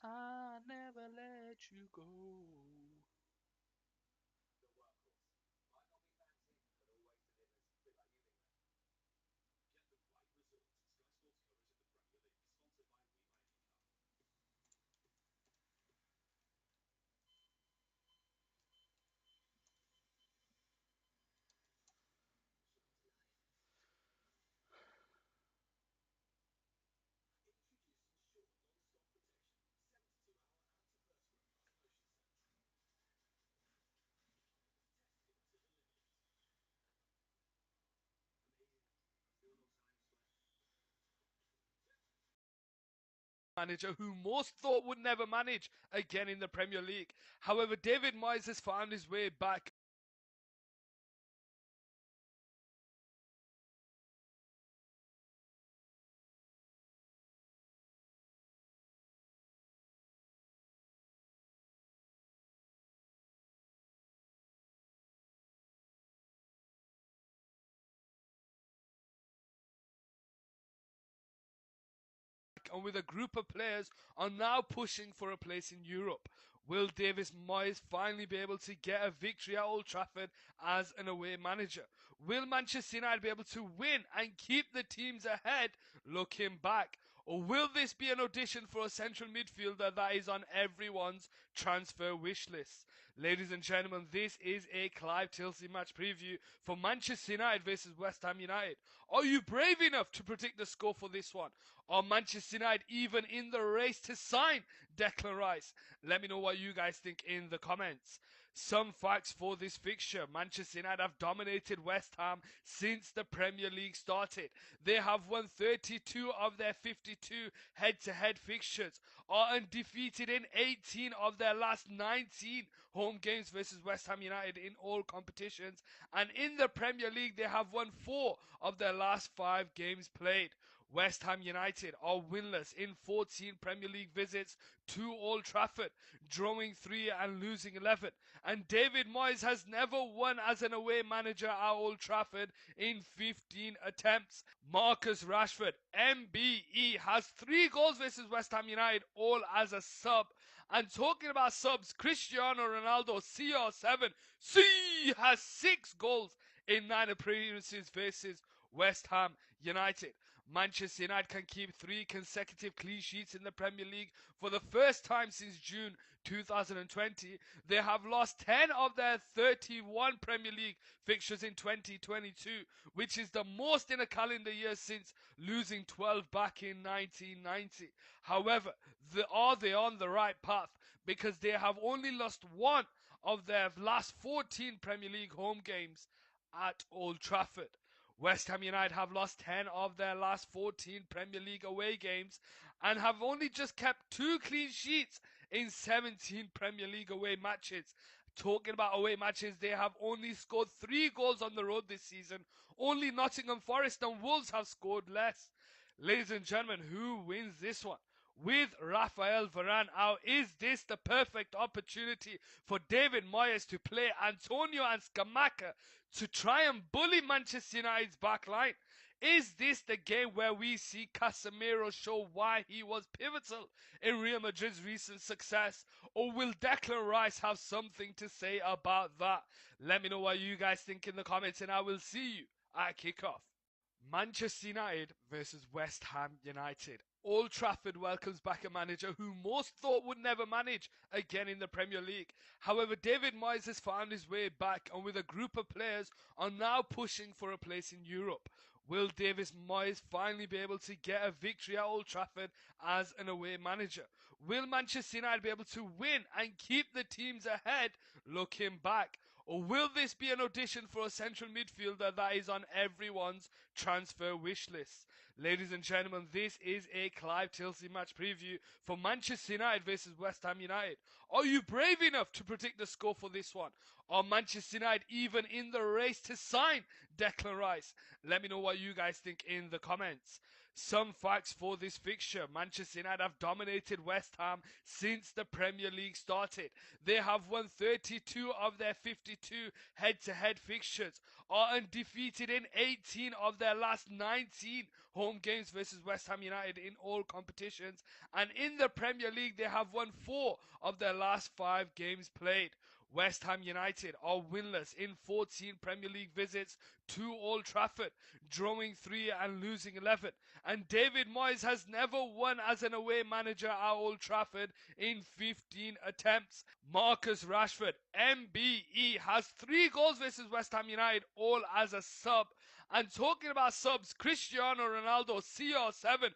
I'll never let you go. manager who most thought would never manage again in the Premier League. However, David Moyes has found his way back. And with a group of players are now pushing for a place in Europe. Will David Moyes finally be able to get a victory at Old Trafford as an away manager? Will Manchester United be able to win and keep the teams ahead looking back? Or will this be an audition for a central midfielder that is on everyone's transfer wish list? Ladies and gentlemen, this is a Clive Tilsey match preview for Manchester United versus West Ham United. Are you brave enough to predict the score for this one? Are Manchester United even in the race to sign Declan Rice? Let me know what you guys think in the comments. Some facts for this fixture. Manchester United have dominated West Ham since the Premier League started. They have won 32 of their 52 head-to-head fixtures, are undefeated in 18 of their last 19 home games versus West Ham United in all competitions, and in the Premier League they have won 4 of their last 5 games played. West Ham United are winless in 14 Premier League visits to Old Trafford, drawing 3 and losing 11. And David Moyes has never won as an away manager at Old Trafford in 15 attempts. Marcus Rashford, MBE, has 3 goals versus West Ham United, all as a sub. And talking about subs, Cristiano Ronaldo, CR7, has 6 goals in 9 appearances versus West Ham United. Manchester United can keep 3 consecutive clean sheets in the Premier League for the first time since June 2020. They have lost 10 of their 31 Premier League fixtures in 2022, which is the most in a calendar year since losing 12 back in 1990. However, are they on the right path? Because they have only lost 1 of their last 14 Premier League home games at Old Trafford. West Ham United have lost 10 of their last 14 Premier League away games and have only just kept 2 clean sheets in 17 Premier League away matches. Talking about away matches, they have only scored 3 goals on the road this season. Only Nottingham Forest and Wolves have scored less. Ladies and gentlemen, who wins this one? With Rafael Varane out, is this the perfect opportunity for David Moyes to play Antonio and Scamacca to try and bully Manchester United's back line? Is this the game where we see Casemiro show why he was pivotal in Real Madrid's recent success? Or will Declan Rice have something to say about that? Let me know what you guys think in the comments, and I will see you at kickoff. Manchester United versus West Ham United. Old Trafford welcomes back a manager who most thought would never manage again in the Premier League. However, David Moyes has found his way back and with a group of players are now pushing for a place in Europe. Will David Moyes finally be able to get a victory at Old Trafford as an away manager? Will Manchester United be able to win and keep the teams ahead looking back? Or will this be an audition for a central midfielder that is on everyone's transfer wish list? Ladies and gentlemen, this is a Clive Tilsey match preview for Manchester United versus West Ham United. Are you brave enough to predict the score for this one? Are Manchester United even in the race to sign Declan Rice? Let me know what you guys think in the comments. Some facts for this fixture. Manchester United have dominated West Ham since the Premier League started. They have won 32 of their 52 head-to-head fixtures, are undefeated in 18 of their last 19 home games versus West Ham United in all competitions, and in the Premier League they have won 4 of their last 5 games played. West Ham United are winless in 14 Premier League visits to Old Trafford, drawing 3 and losing 11. And David Moyes has never won as an away manager at Old Trafford in 15 attempts. Marcus Rashford, MBE, has 3 goals versus West Ham United, all as a sub. And talking about subs, Cristiano Ronaldo, CR7,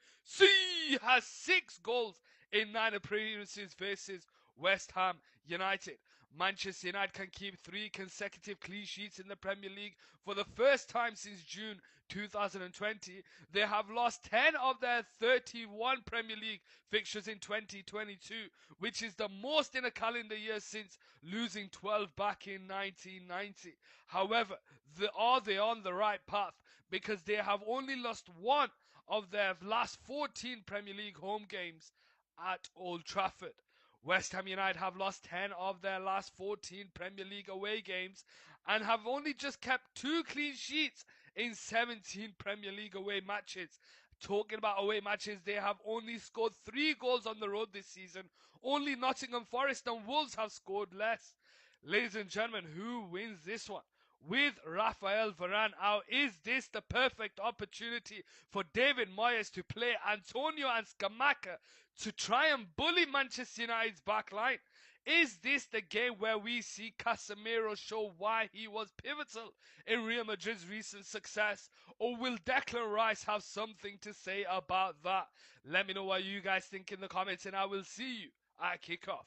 has 6 goals in 9 appearances versus West Ham United. Manchester United can keep 3 consecutive clean sheets in the Premier League for the first time since June 2020, they have lost 10 of their 31 Premier League fixtures in 2022, which is the most in a calendar year since losing 12 back in 1990. However, are they on the right path? Because they have only lost one of their last 14 Premier League home games at Old Trafford. West Ham United have lost 10 of their last 14 Premier League away games and have only just kept 2 clean sheets in 17 Premier League away matches. Talking about away matches, they have only scored 3 goals on the road this season. Only Nottingham Forest and Wolves have scored less. Ladies and gentlemen, who wins this one? With Rafael Varane out, is this the perfect opportunity for David Moyes to play Antonio and Scamacca to try and bully Manchester United's back line? Is this the game where we see Casemiro show why he was pivotal in Real Madrid's recent success? Or will Declan Rice have something to say about that? Let me know what you guys think in the comments, and I will see you at kickoff.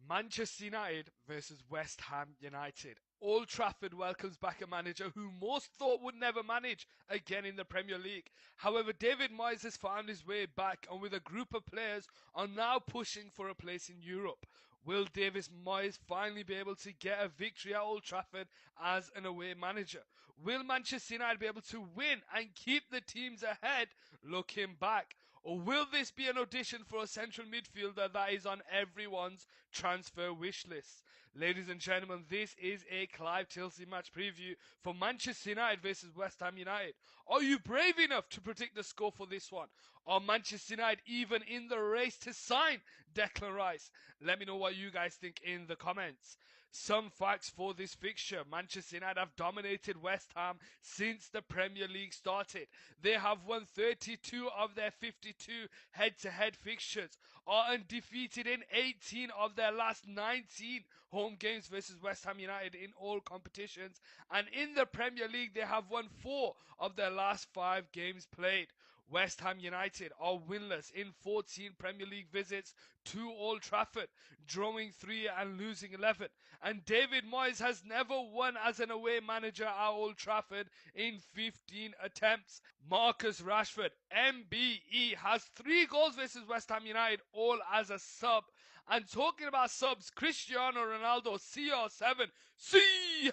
Manchester United versus West Ham United. Old Trafford welcomes back a manager who most thought would never manage again in the Premier League. However, David Moyes has found his way back, and with a group of players are now pushing for a place in Europe. Will David Moyes finally be able to get a victory at Old Trafford as an away manager? Will Manchester United be able to win and keep the teams ahead looking back? Or will this be an audition for a central midfielder that is on everyone's transfer wish list? Ladies and gentlemen, this is a Clive Tilsley match preview for Manchester United versus West Ham United. Are you brave enough to predict the score for this one? Are Manchester United even in the race to sign Declan Rice? Let me know what you guys think in the comments. Some facts for this fixture. Manchester United have dominated West Ham since the Premier League started. They have won 32 of their 52 head-to-head fixtures, are undefeated in 18 of their last 19 home games versus West Ham United in all competitions, and in the Premier League they have won 4 of their last 5 games played. West Ham United are winless in 14 Premier League visits to Old Trafford, drawing 3 and losing 11. And David Moyes has never won as an away manager at Old Trafford in 15 attempts. Marcus Rashford, MBE, has 3 goals versus West Ham United, all as a sub. And talking about subs, Cristiano Ronaldo, CR7,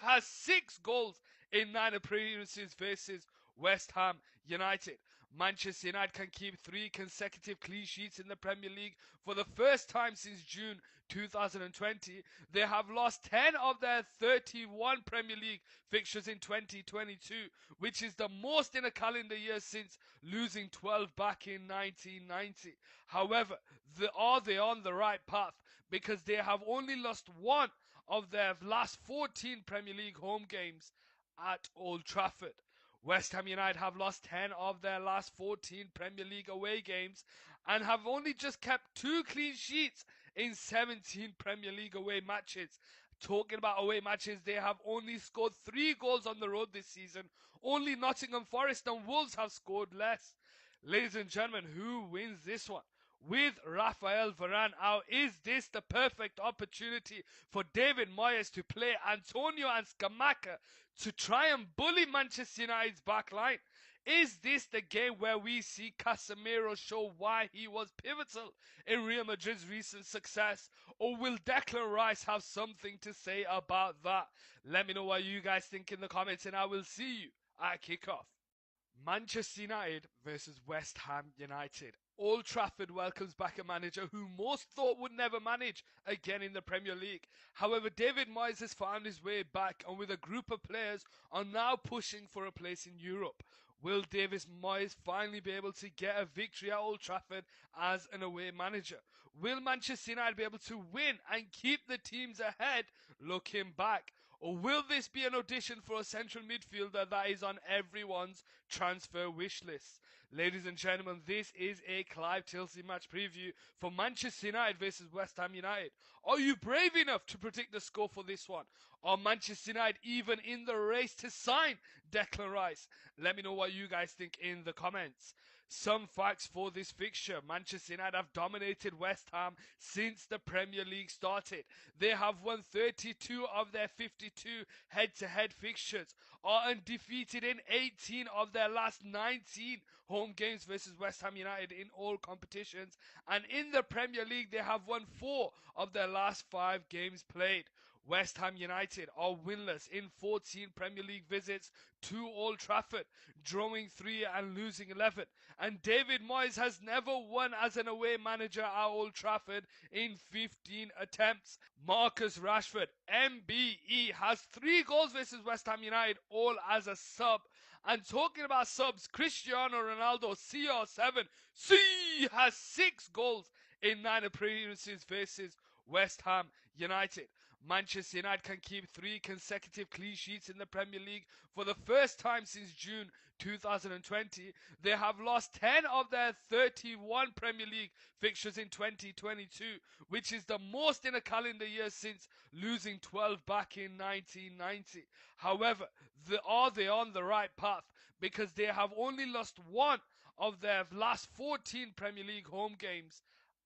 has 6 goals in 9 appearances versus West Ham United. Manchester United can keep 3 consecutive clean sheets in the Premier League for the first time since June 2020. They have lost 10 of their 31 Premier League fixtures in 2022, which is the most in a calendar year since losing 12 back in 1990. However, are they on the right path? Because they have only lost one of their last 14 Premier League home games at Old Trafford. West Ham United have lost 10 of their last 14 Premier League away games and have only just kept 2 clean sheets in 17 Premier League away matches. Talking about away matches, they have only scored 3 goals on the road this season. Only Nottingham Forest and Wolves have scored less. Ladies and gentlemen, who wins this one? With Rafael Varane out, is this the perfect opportunity for David Moyes to play Antonio and Scamacca to try and bully Manchester United's back line? Is this the game where we see Casemiro show why he was pivotal in Real Madrid's recent success? Or will Declan Rice have something to say about that? Let me know what you guys think in the comments, and I will see you at kickoff. Manchester United versus West Ham United. Old Trafford welcomes back a manager who most thought would never manage again in the Premier League. However, David Moyes has found his way back, and with a group of players are now pushing for a place in Europe. Will David Moyes finally be able to get a victory at Old Trafford as an away manager? Will Manchester United be able to win and keep the teams ahead looking back? Or will this be an audition for a central midfielder that is on everyone's transfer wish list? Ladies and gentlemen, this is a Clive Tilsley match preview for Manchester United versus West Ham United. Are you brave enough to predict the score for this one? Are Manchester United even in the race to sign Declan Rice? Let me know what you guys think in the comments. Some facts for this fixture. Manchester United have dominated West Ham since the Premier League started. They have won 32 of their 52 head-to-head fixtures, are undefeated in 18 of their last 19 home games versus West Ham United in all competitions, and in the Premier League they have won 4 of their last 5 games played. West Ham United are winless in 14 Premier League visits to Old Trafford, drawing 3 and losing 11. And David Moyes has never won as an away manager at Old Trafford in 15 attempts. Marcus Rashford, MBE, has 3 goals versus West Ham United, all as a sub. And talking about subs, Cristiano Ronaldo, CR7, has 6 goals in 9 appearances versus West Ham United. Manchester United can keep 3 consecutive clean sheets in the Premier League for the first time since June 2020. They have lost 10 of their 31 Premier League fixtures in 2022, which is the most in a calendar year since losing 12 back in 1990. However, are they on the right path? Because they have only lost 1 of their last 14 Premier League home games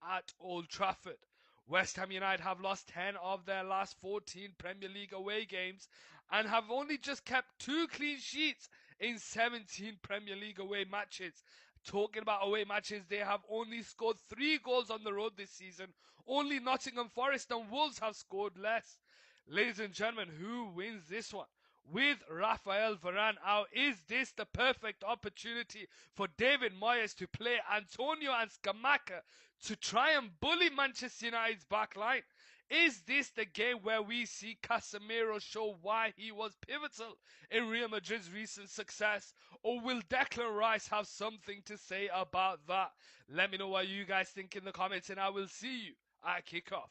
at Old Trafford. West Ham United have lost 10 of their last 14 Premier League away games and have only just kept 2 clean sheets in 17 Premier League away matches. Talking about away matches, they have only scored 3 goals on the road this season. Only Nottingham Forest and Wolves have scored less. Ladies and gentlemen, who wins this one? With Rafael Varane out, is this the perfect opportunity for David Moyes to play Antonio and Scamacca to try and bully Manchester United's back line? Is this the game where we see Casemiro show why he was pivotal in Real Madrid's recent success? Or will Declan Rice have something to say about that? Let me know what you guys think in the comments, and I will see you at kickoff.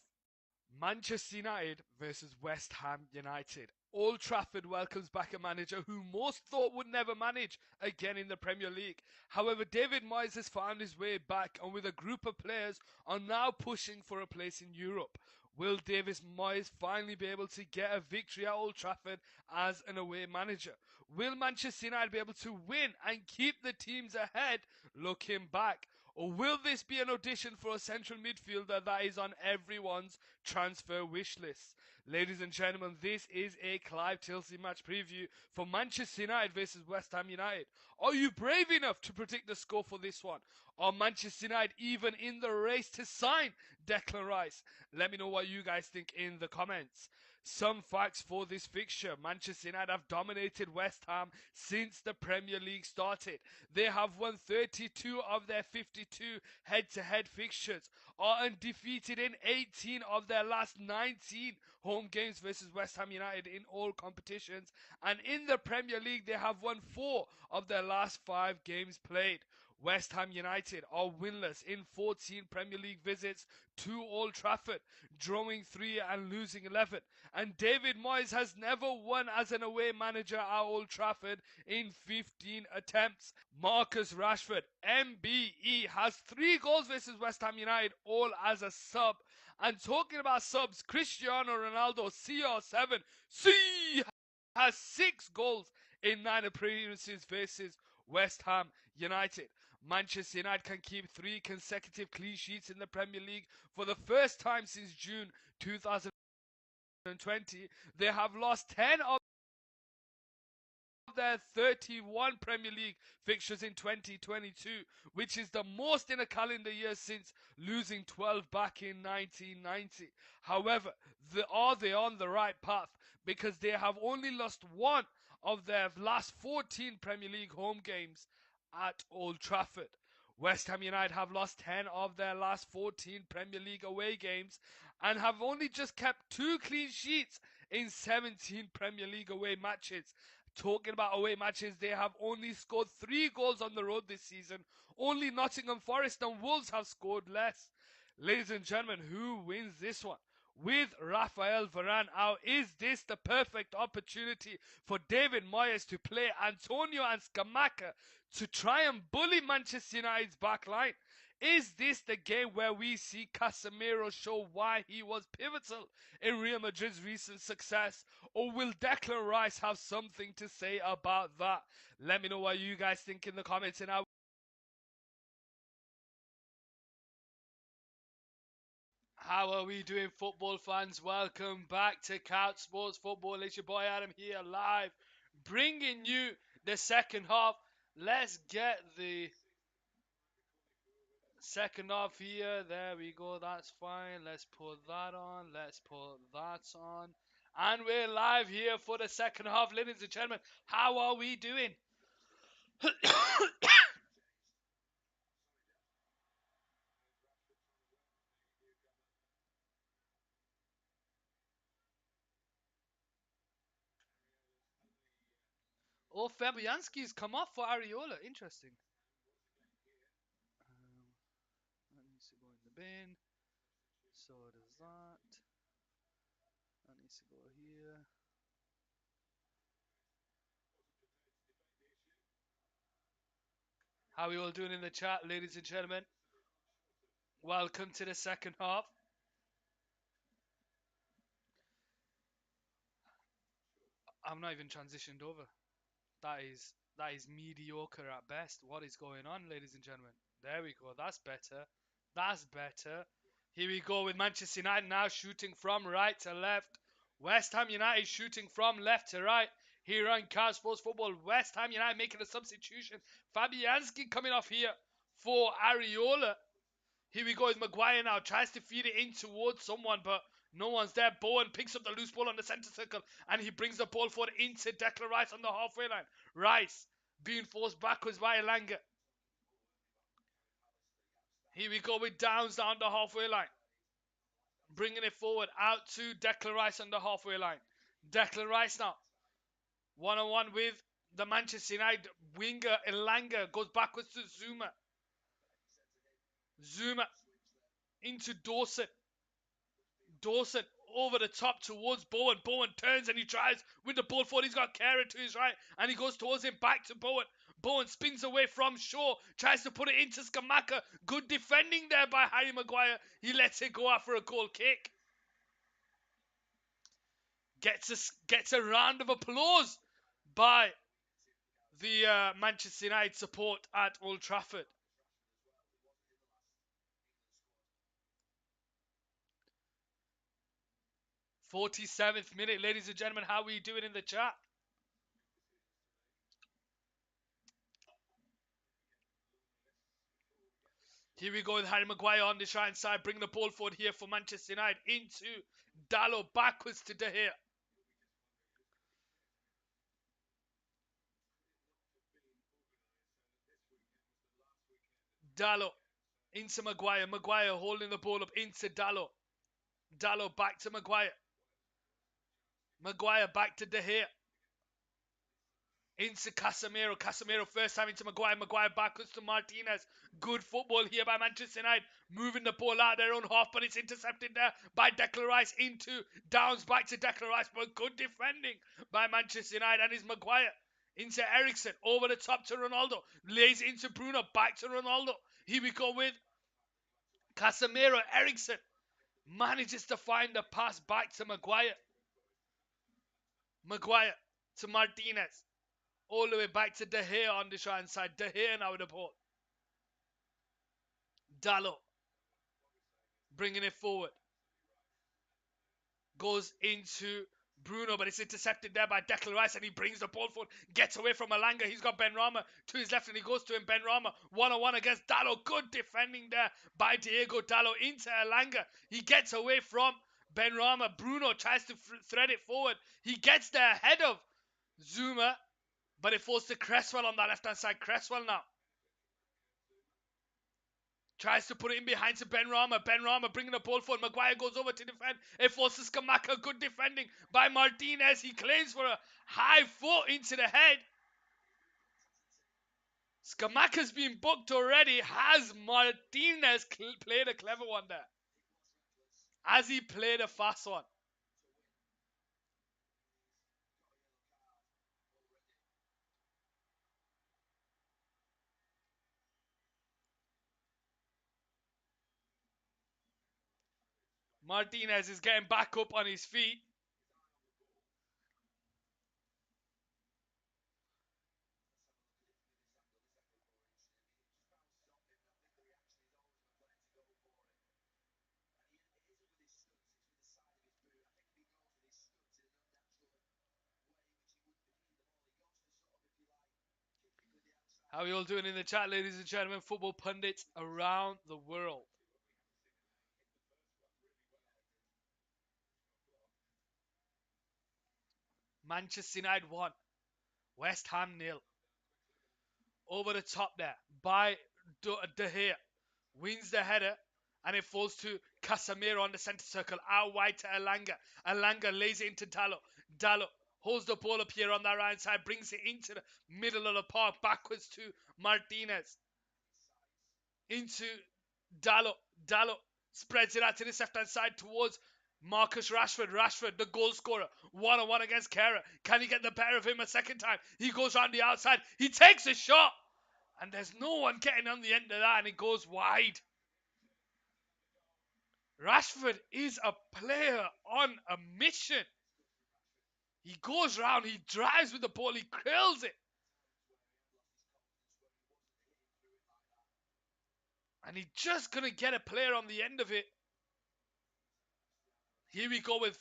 Manchester United versus West Ham United. Old Trafford welcomes back a manager who most thought would never manage again in the Premier League. However, David Moyes has found his way back, and with a group of players are now pushing for a place in Europe. Will David Moyes finally be able to get a victory at Old Trafford as an away manager? Will Manchester United be able to win and keep the teams ahead looking back? Or will this be an audition for a central midfielder that is on everyone's transfer wish list? Ladies and gentlemen, this is a Clive Tilsley match preview for Manchester United versus West Ham United. Are you brave enough to predict the score for this one? Are Manchester United even in the race to sign Declan Rice? Let me know what you guys think in the comments. Some facts for this fixture. Manchester United have dominated West Ham since the Premier League started. They have won 32 of their 52 head-to-head fixtures, are undefeated in 18 of their last 19 home games versus West Ham United in all competitions, and in the Premier League they have won 4 of their last 5 games played. West Ham United are winless in 14 Premier League visits to Old Trafford, drawing 3 and losing 11. And David Moyes has never won as an away manager at Old Trafford in 15 attempts. Marcus Rashford, MBE, has 3 goals versus West Ham United, all as a sub. And talking about subs, Cristiano Ronaldo, CR7, has 6 goals in 9 appearances versus West Ham United. Manchester United can keep 3 consecutive clean sheets in the Premier League for the first time since June 2020. They have lost 10 of their 31 Premier League fixtures in 2022, which is the most in a calendar year since losing 12 back in 1990. However, are they on the right path? Because they have only lost 1 of their last 14 Premier League home games at Old Trafford. West Ham United have lost 10 of their last 14 Premier League away games and have only just kept 2 clean sheets in 17 Premier League away matches. Talking about away matches, they have only scored 3 goals on the road this season. Only Nottingham Forest and Wolves have scored less. Ladies and gentlemen, who wins this one? with Rafael Varane out. Is this the perfect opportunity for David Moyes to play Antonio and Scamacca to try and bully Manchester United's backline? Is this the game where we see Casemiro show why he was pivotal in Real Madrid's recent success? Or will Declan Rice have something to say about that? Let me know what you guys think in the comments, and how are we doing, football fans? Welcome back to Couch Sports Football. It's your boy Adam here, live, bringing you the second half. Let's get the second half here. There we go. That's fine. Let's put that on. Let's put that on. And we're live here for the second half. Ladies and gentlemen, how are we doing? Oh, Fabianski's come off for Areola. Interesting. That needs to go in the bin. So does that. That needs to go here. How are we all doing in the chat, ladies and gentlemen? Welcome to the second half. I'm not even transitioned over. That is mediocre at best. What is going on, ladies and gentlemen? There we go. That's better. That's better. Here we go with Manchester United now shooting from right to left. West Ham United shooting from left to right. Here on Couch Sports Football, West Ham United making a substitution. Fabianski coming off here for Areola. Here we go with Maguire now. Tries to feed it in towards someone, but no one's there. Bowen picks up the loose ball on the centre circle, and he brings the ball forward into Declan Rice on the halfway line. Rice being forced backwards by Elanga. Here we go with Downs down the halfway line. Bringing it forward out to Declan Rice on the halfway line. Declan Rice now. One-on-one with the Manchester United winger Elanga. Goes backwards to Zuma. Zuma into Dawson. Dawson over the top towards Bowen. Bowen turns and he tries with the ball forward. He's got Kara to his right and he goes towards him, back to Bowen. Bowen spins away from Shaw, tries to put it into Scamacca. Good defending there by Harry Maguire. He lets it go out for a goal kick. Gets a round of applause by the Manchester United support at Old Trafford. 47th minute, ladies and gentlemen. How are we doing in the chat? Here we go with Harry Maguire on the right side, bringing the ball forward here for Manchester United into Dalot, backwards to De Gea. Dalot into Maguire. Maguire holding the ball up into Dalot. Dalot back to Maguire. Maguire back to De Gea. Into Casemiro. Casemiro first time into Maguire. Maguire backwards to Martinez. Good football here by Manchester United. Moving the ball out of their own half, but it's intercepted there by Declan Rice into Downs, back to Declan Rice. But good defending by Manchester United, and is Maguire into Eriksen. Over the top to Ronaldo. Lays into Bruno. Back to Ronaldo. Here we go with Casemiro. Eriksen manages to find the pass back to Maguire. Maguire to Martinez. All the way back to De Gea on the right side. De Gea now with the ball. Dalot bringing it forward. Goes into Bruno, but it's intercepted there by Declan Rice, and he brings the ball forward. Gets away from Elanga. He's got Benrahma to his left, and he goes to him. Benrahma one-on-one against Dalot. Good defending there by Diego Dalot into Elanga. He gets away from Benrahma. Bruno tries to thread it forward. He gets there ahead of Zuma, but it falls to Cresswell on that left-hand side. Cresswell now tries to put it in behind to Benrahma. Benrahma bringing the ball forward. Maguire goes over to defend. It forces Scamacca. Good defending by Martinez. He claims for a high foot into the head. Scamacca's been booked already. Has Martinez played a clever one there? As he played a fast one. Martinez is getting back up on his feet. How are you all doing in the chat, ladies and gentlemen? Football pundits around the world. Manchester United 1, West Ham 0. Over the top there by De Gea. Wins the header and it falls to Casemiro on the centre circle. Out wide to Elanga. Elanga lays it into Dalot. Dalot holds the ball up here on that right side, brings it into the middle of the park, backwards to Martinez. Into Dalot. Dalot spreads it out to the left hand side towards Marcus Rashford. Rashford, the goal scorer. 1-on-1 against Kehrer. Can he get the better of him a second time? He goes around the outside. He takes a shot. And there's no one getting on the end of that, and it goes wide. Rashford is a player on a mission. He goes round, he drives with the ball, he curls it. And he's just going to get a player on the end of it. Here we go with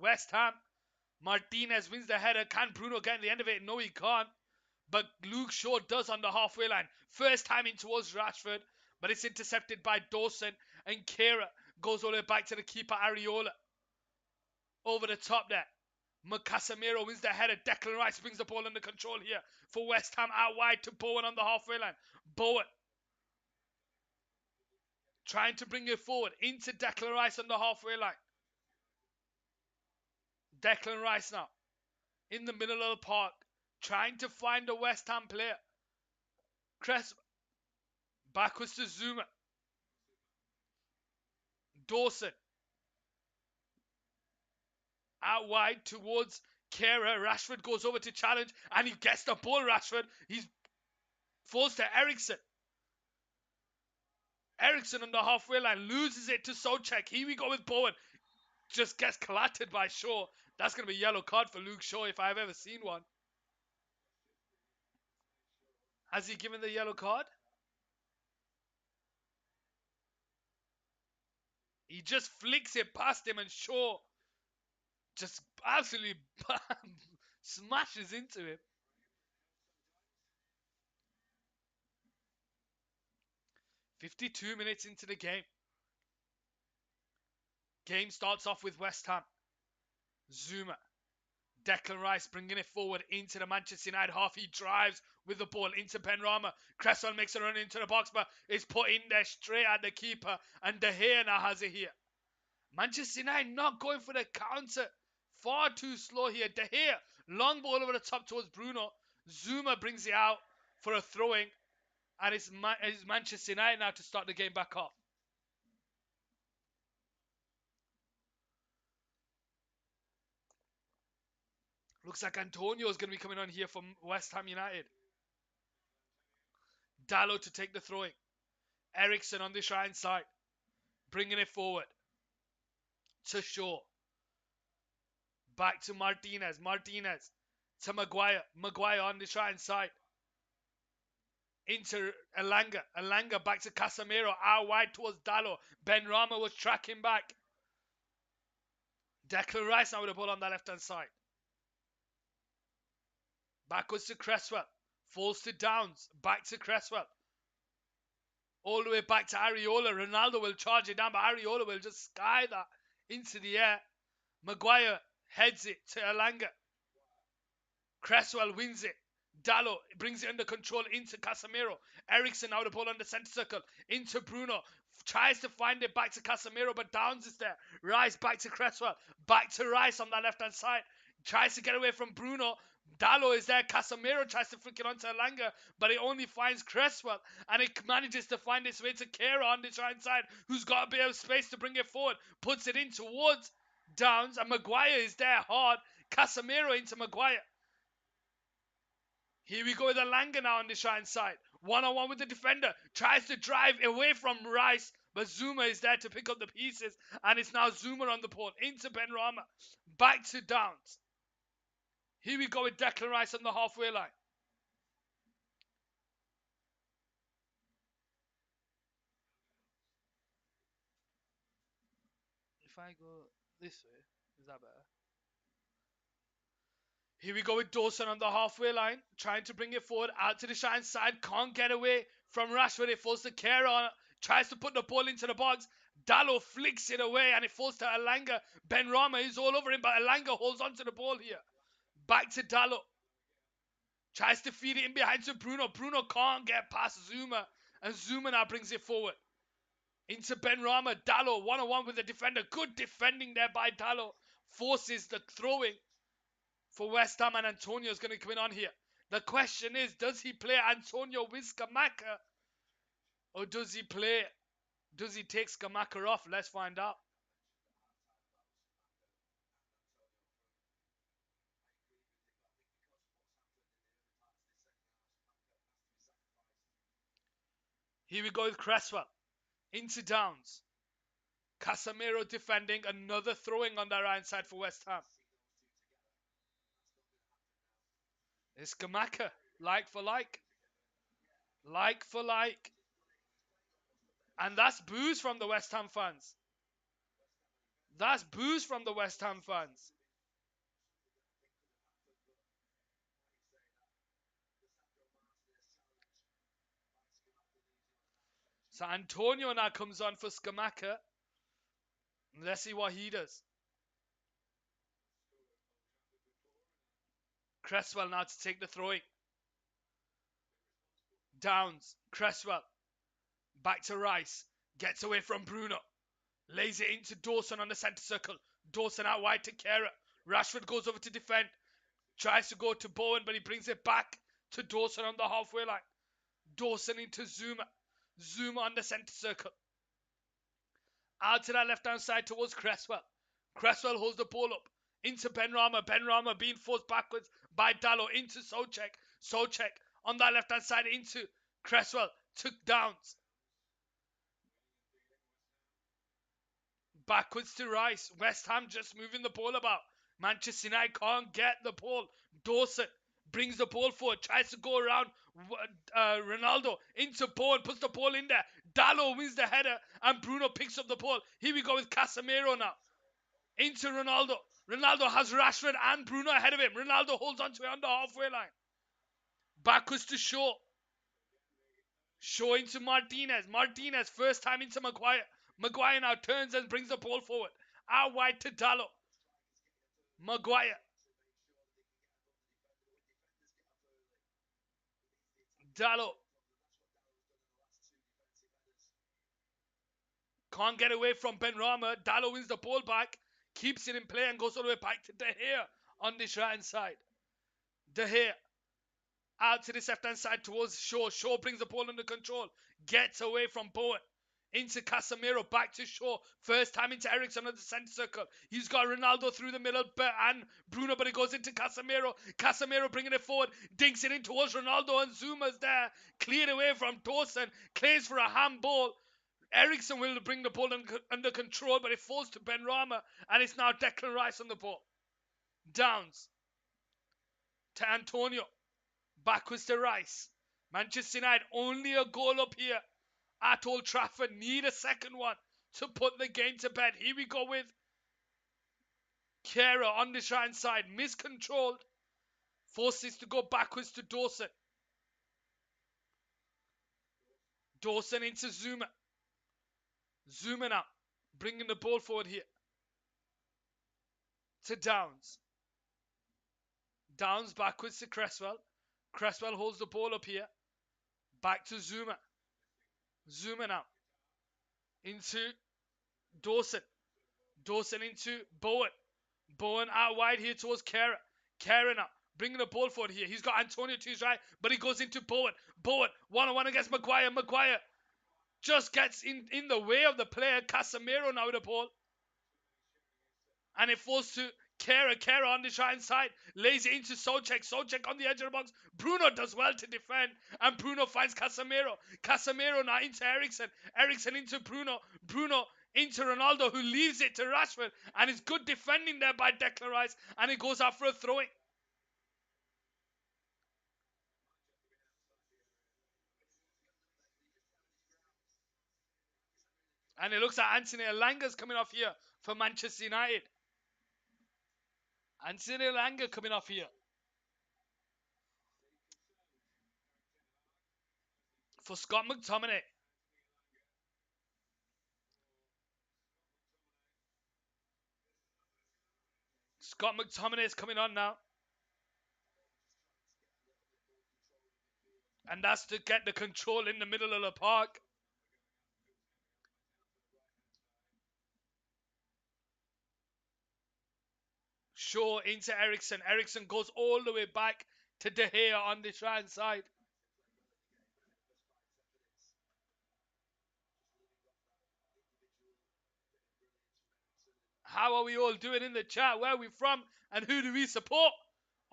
West Ham. Martinez wins the header. Can Bruno get in the end of it? No, he can't. But Luke Shaw does on the halfway line. First time in towards Rashford, but it's intercepted by Dawson. And Kehrer goes all the way back to the keeper, Areola. Over the top there. Casemiro wins the header. Declan Rice brings the ball under control here for West Ham, out wide to Bowen on the halfway line. Bowen trying to bring it forward into Declan Rice on the halfway line. Declan Rice now in the middle of the park trying to find a West Ham player. Cress backwards to Zuma. Dawson out wide towards Kehrer. Rashford goes over to challenge and he gets the ball. Rashford, he's falls to Eriksen. Eriksen on the halfway line loses it to Souček. Here we go with Bowen. Just gets clattered by Shaw. That's going to be a yellow card for Luke Shaw if I've ever seen one. Has he given the yellow card? He just flicks it past him and Shaw just absolutely smashes into him. 52 minutes into the game. Game starts off with West Ham. Zuma. Declan Rice bringing it forward into the Manchester United half. He drives with the ball into Benrahma. Cresswell makes a run into the box, but it's put in there straight at the keeper. And De Gea now has it here. Manchester United not going for the counter. Far too slow here. De Gea, long ball over the top towards Bruno. Zuma brings it out for a throwing. And it's Manchester United now to start the game back off. Looks like Antonio is going to be coming on here from West Ham United. Dalot to take the throwing. Eriksen on this right side. Bringing it forward. To Shaw. Back to Martinez. Martinez to Maguire. Maguire on this right side. Into Elanga. Elanga back to Casemiro. Out wide towards Dalot. Benrahma was tracking back. Declan Rice now with the ball on the left hand side. Backwards to Cresswell. Falls to Downs. Back to Cresswell. All the way back to Areola. Ronaldo will charge it down, but Areola will just sky that into the air. Maguire heads it to Elanga. Cresswell wins it. Dalot brings it under control into Casemiro. Eriksen now the ball on the centre circle. Into Bruno. Tries to find it back to Casemiro, but Downs is there. Rice back to Cresswell. Back to Rice on that left-hand side. Tries to get away from Bruno. Dallo is there. Casemiro tries to flick it onto Elanga, but it only finds Cresswell, and it manages to find its way to Kera on this right side, who's got a bit of space to bring it forward. Puts it in towards Downs, and Maguire is there hard. Casemiro into Maguire. Here we go with Elanga now on this right side. One-on-one with the defender. Tries to drive away from Rice, but Zuma is there to pick up the pieces, and it's now Zuma on the ball. Into Benrahma. Back to Downs. Here we go with Declan Rice on the halfway line. If I go this way, is that better? Here we go with Dawson on the halfway line, trying to bring it forward out to the shine side. Can't get away from Rashford. It falls to Kera. Tries to put the ball into the box. Dallo flicks it away and it falls to Elanga. Benrahma is all over him, but Elanga holds onto the ball here. Back to Dallo. Tries to feed it in behind to Bruno. Bruno can't get past Zuma, and Zuma now brings it forward. Into Benrahma. Dallo one-on-one with the defender. Good defending there by Dallo. Forces the throwing for West Ham, and Antonio is going to come in on here. The question is, does he play Antonio with Scamacca? Or does he take Scamacca off? Let's find out. Here we go with Cresswell. Into Downs. Casemiro defending. Another throwing on the right side for West Ham. It's Scamacca. Like for like. Like for like. And that's boos from the West Ham fans. That's boos from the West Ham fans. So Antonio now comes on for Scamacca. Let's see what he does. Cresswell now to take the throwing. Downs. Cresswell. Back to Rice. Gets away from Bruno. Lays it into Dawson on the centre circle. Dawson out wide to Kera. Rashford goes over to defend. Tries to go to Bowen, but he brings it back to Dawson on the halfway line. Dawson into Zuma. Zuma on the centre circle. Out to that left-hand side towards Cresswell. Cresswell holds the ball up. Into Benrahma. Benrahma being forced backwards by Dallo. Into Soucek. Soucek on that left-hand side into Cresswell. Took Downs. Backwards to Rice. West Ham just moving the ball about. Manchester United can't get the ball. Dawson brings the ball forward. Tries to go around Ronaldo into Bowen. Puts the ball in there. Dallo wins the header. And Bruno picks up the ball. Here we go with Casemiro now. Into Ronaldo. Ronaldo has Rashford and Bruno ahead of him. Ronaldo holds onto it on the halfway line. Backwards to Shaw. Shaw into Martinez. Martinez first time into Maguire. Maguire now turns and brings the ball forward. Out wide to Dallo. Maguire. Dallo. Can't get away from Benrahma. Dallo wins the ball back. Keeps it in play and goes all the way back to De Gea on this right hand side. De Gea. Out to this left hand side towards Shaw. Shaw brings the ball under control. Gets away from Bowen. Into Casemiro, back to Shaw. First time into Eriksen on the centre circle. He's got Ronaldo through the middle and Bruno, but it goes into Casemiro. Casemiro bringing it forward, dinks it in towards Ronaldo, and Zuma's there. Cleared away from Dawson. Claims for a handball. Eriksen will bring the ball under control, but it falls to Benrahma, and it's now Declan Rice on the ball. Downs to Antonio. Backwards to Rice. Manchester United only a goal up here at Old Trafford. Need a second one to put the game to bed. Here we go with Kera on this right side. Miscontrolled. Forces to go backwards to Dawson. Dawson into Zuma. Zuma now. Bringing the ball forward here. To Downs. Downs backwards to Cresswell. Cresswell holds the ball up here. Back to Zuma. Zuma now. Into Dawson. Dawson into Bowen. Bowen out wide here towards Kera. Kera now. bringing the ball forward here. He's got Antonio to his right, but he goes into Bowen. Bowen, one-on-one against Maguire. Maguire just gets in the way of the player. Casemiro now with the ball. And it falls to Kera. Kera on the right side. Lays it into Souček. Souček on the edge of the box. Bruno does well to defend. And Bruno finds Casemiro. Casemiro now into Eriksen. Eriksen into Bruno. Bruno into Ronaldo, who leaves it to Rashford. And it's good defending there by Declan Rice. And it goes out for a throw-in. And it looks like Anthony Elanga's coming off here for Manchester United. Anthony Elanga coming off here for Scott McTominay. Scott McTominay is coming on now. And that's to get the control in the middle of the park. Shaw into Eriksen. Eriksen goes all the way back to De Gea on the right side. How are we all doing in the chat? Where are we from? And who do we support?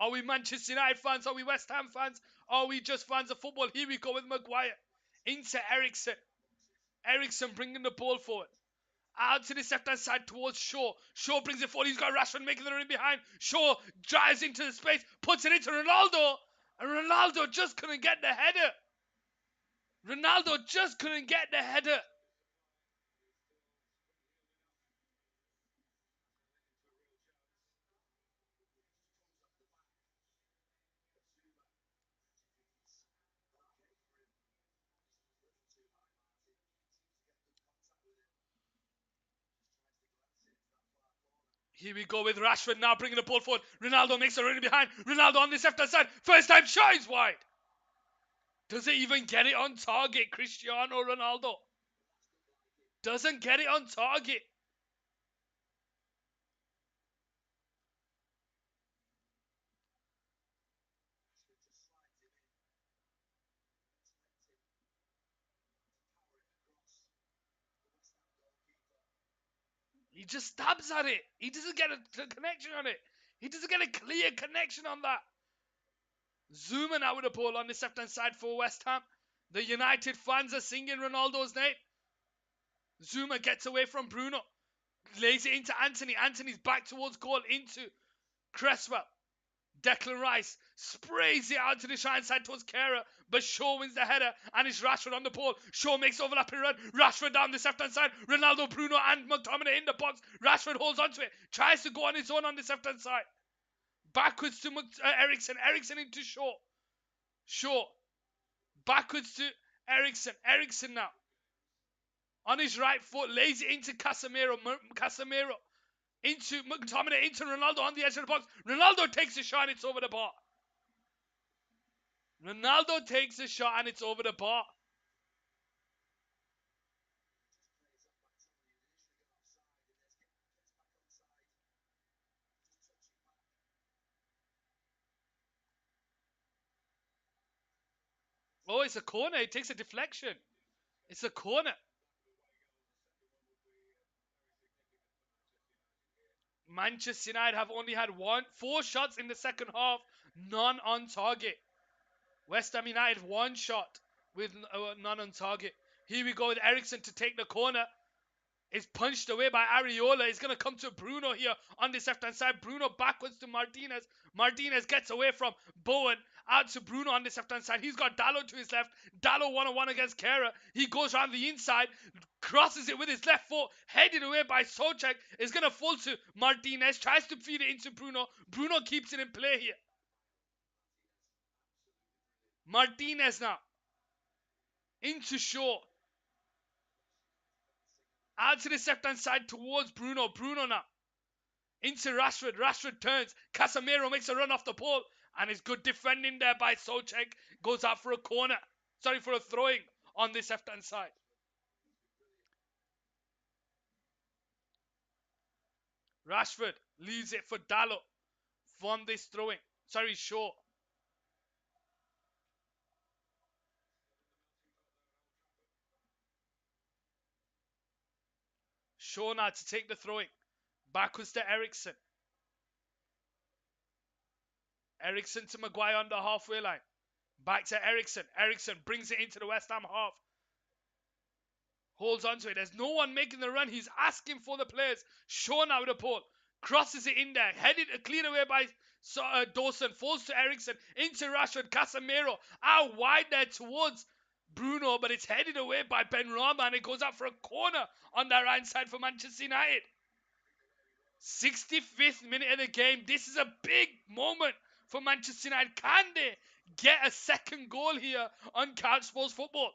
Are we Manchester United fans? Are we West Ham fans? Are we just fans of football? Here we go with Maguire. Into Eriksen. Eriksen bringing the ball forward. Out to the left-hand side towards Shaw. Shaw brings it forward. He's got Rashford making the run behind. Shaw drives into the space, puts it into Ronaldo. And Ronaldo just couldn't get the header. Ronaldo just couldn't get the header. Here we go with Rashford now bringing the ball forward. Ronaldo makes a run behind. Ronaldo on this left-hand side. First time shot is wide. Does it even get it on target? Cristiano Ronaldo doesn't get it on target. He just stabs at it. He doesn't get a connection on it. He doesn't get a clear connection on that. Zooming out with the ball on this left-hand side for West Ham. The United fans are singing Ronaldo's name. Zuma gets away from Bruno. Lays it into Anthony. Anthony's back towards goal into Cresswell. Declan Rice sprays it out to the right side towards Kera, but Shaw wins the header and it's Rashford on the ball. Shaw makes overlapping run. Rashford down the left-hand side. Ronaldo, Bruno and McTominay in the box. Rashford holds onto it. Tries to go on his own on the left-hand side. Backwards to Eriksen. Eriksen into Shaw. Shaw. Backwards to Eriksen. Eriksen now. On his right foot. Lays it into Casemiro. Casemiro. Into McTominay. Into Ronaldo on the edge of the box. Ronaldo takes a shot and it's over the bar. Ronaldo takes a shot and it's over the bar. Oh, it's a corner. It takes a deflection. It's a corner. Manchester United have only had 4 shots in the second half, none on target. West Ham United 1 shot with none on target. Here we go with Eriksen to take the corner. It's punched away by Areola. It's going to come to Bruno here on this left-hand side. Bruno backwards to Martinez. Martinez gets away from Bowen. Out to Bruno on this left-hand side. He's got Dalot to his left. Dalot one-on-one against Kera. He goes around the inside. Crosses it with his left foot. Headed away by Souček. It's going to fall to Martinez. Tries to feed it into Bruno. Bruno keeps it in play here. Martinez now. Into Shaw. Out to the left-hand side towards Bruno. Bruno now. Into Rashford. Rashford turns. Casemiro makes a run off the ball. And it's good defending there by Souček. Goes out for a corner. Sorry, for a throwing on this left-hand side. Rashford leaves it for Dalot from this throwing. Sorry, Shaw. Shaw now to take the throwing. Backwards to Ericsson. Ericsson to Maguire on the halfway line. Back to Ericsson. Ericsson brings it into the West Ham half. Holds onto it. There's no one making the run. He's asking for the players. Shaw now with the ball. Crosses it in there. Headed cleared away by Dawson. Falls to Ericsson. Into Rashford. Casemiro. Out wide there towards Bruno. But it's headed away by Benrahma. And it goes out for a corner on the right side for Manchester United. 65th minute of the game. This is a big moment for Manchester United. Can they get a second goal here on Couch Sports Football?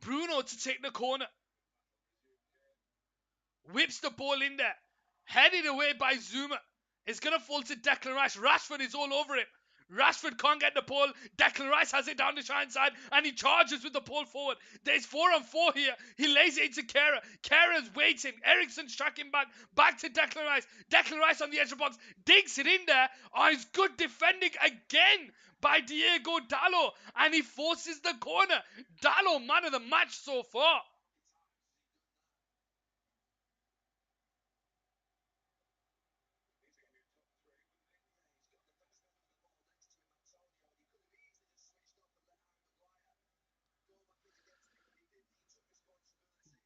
Bruno to take the corner. Whips the ball in there. Headed away by Zuma. It's going to fall to Declan Rice. Rashford is all over it. Rashford can't get the ball. Declan Rice has it down the right side and he charges with the ball forward. There's 4-on-4 here. He lays it into Kehrer. Kehler's waiting. Ericsson's tracking back to Declan Rice. Declan Rice on the edge of the box. Digs it in there. Oh, it's good defending again by Diego Dalot. And he forces the corner. Dalot, man of the match so far.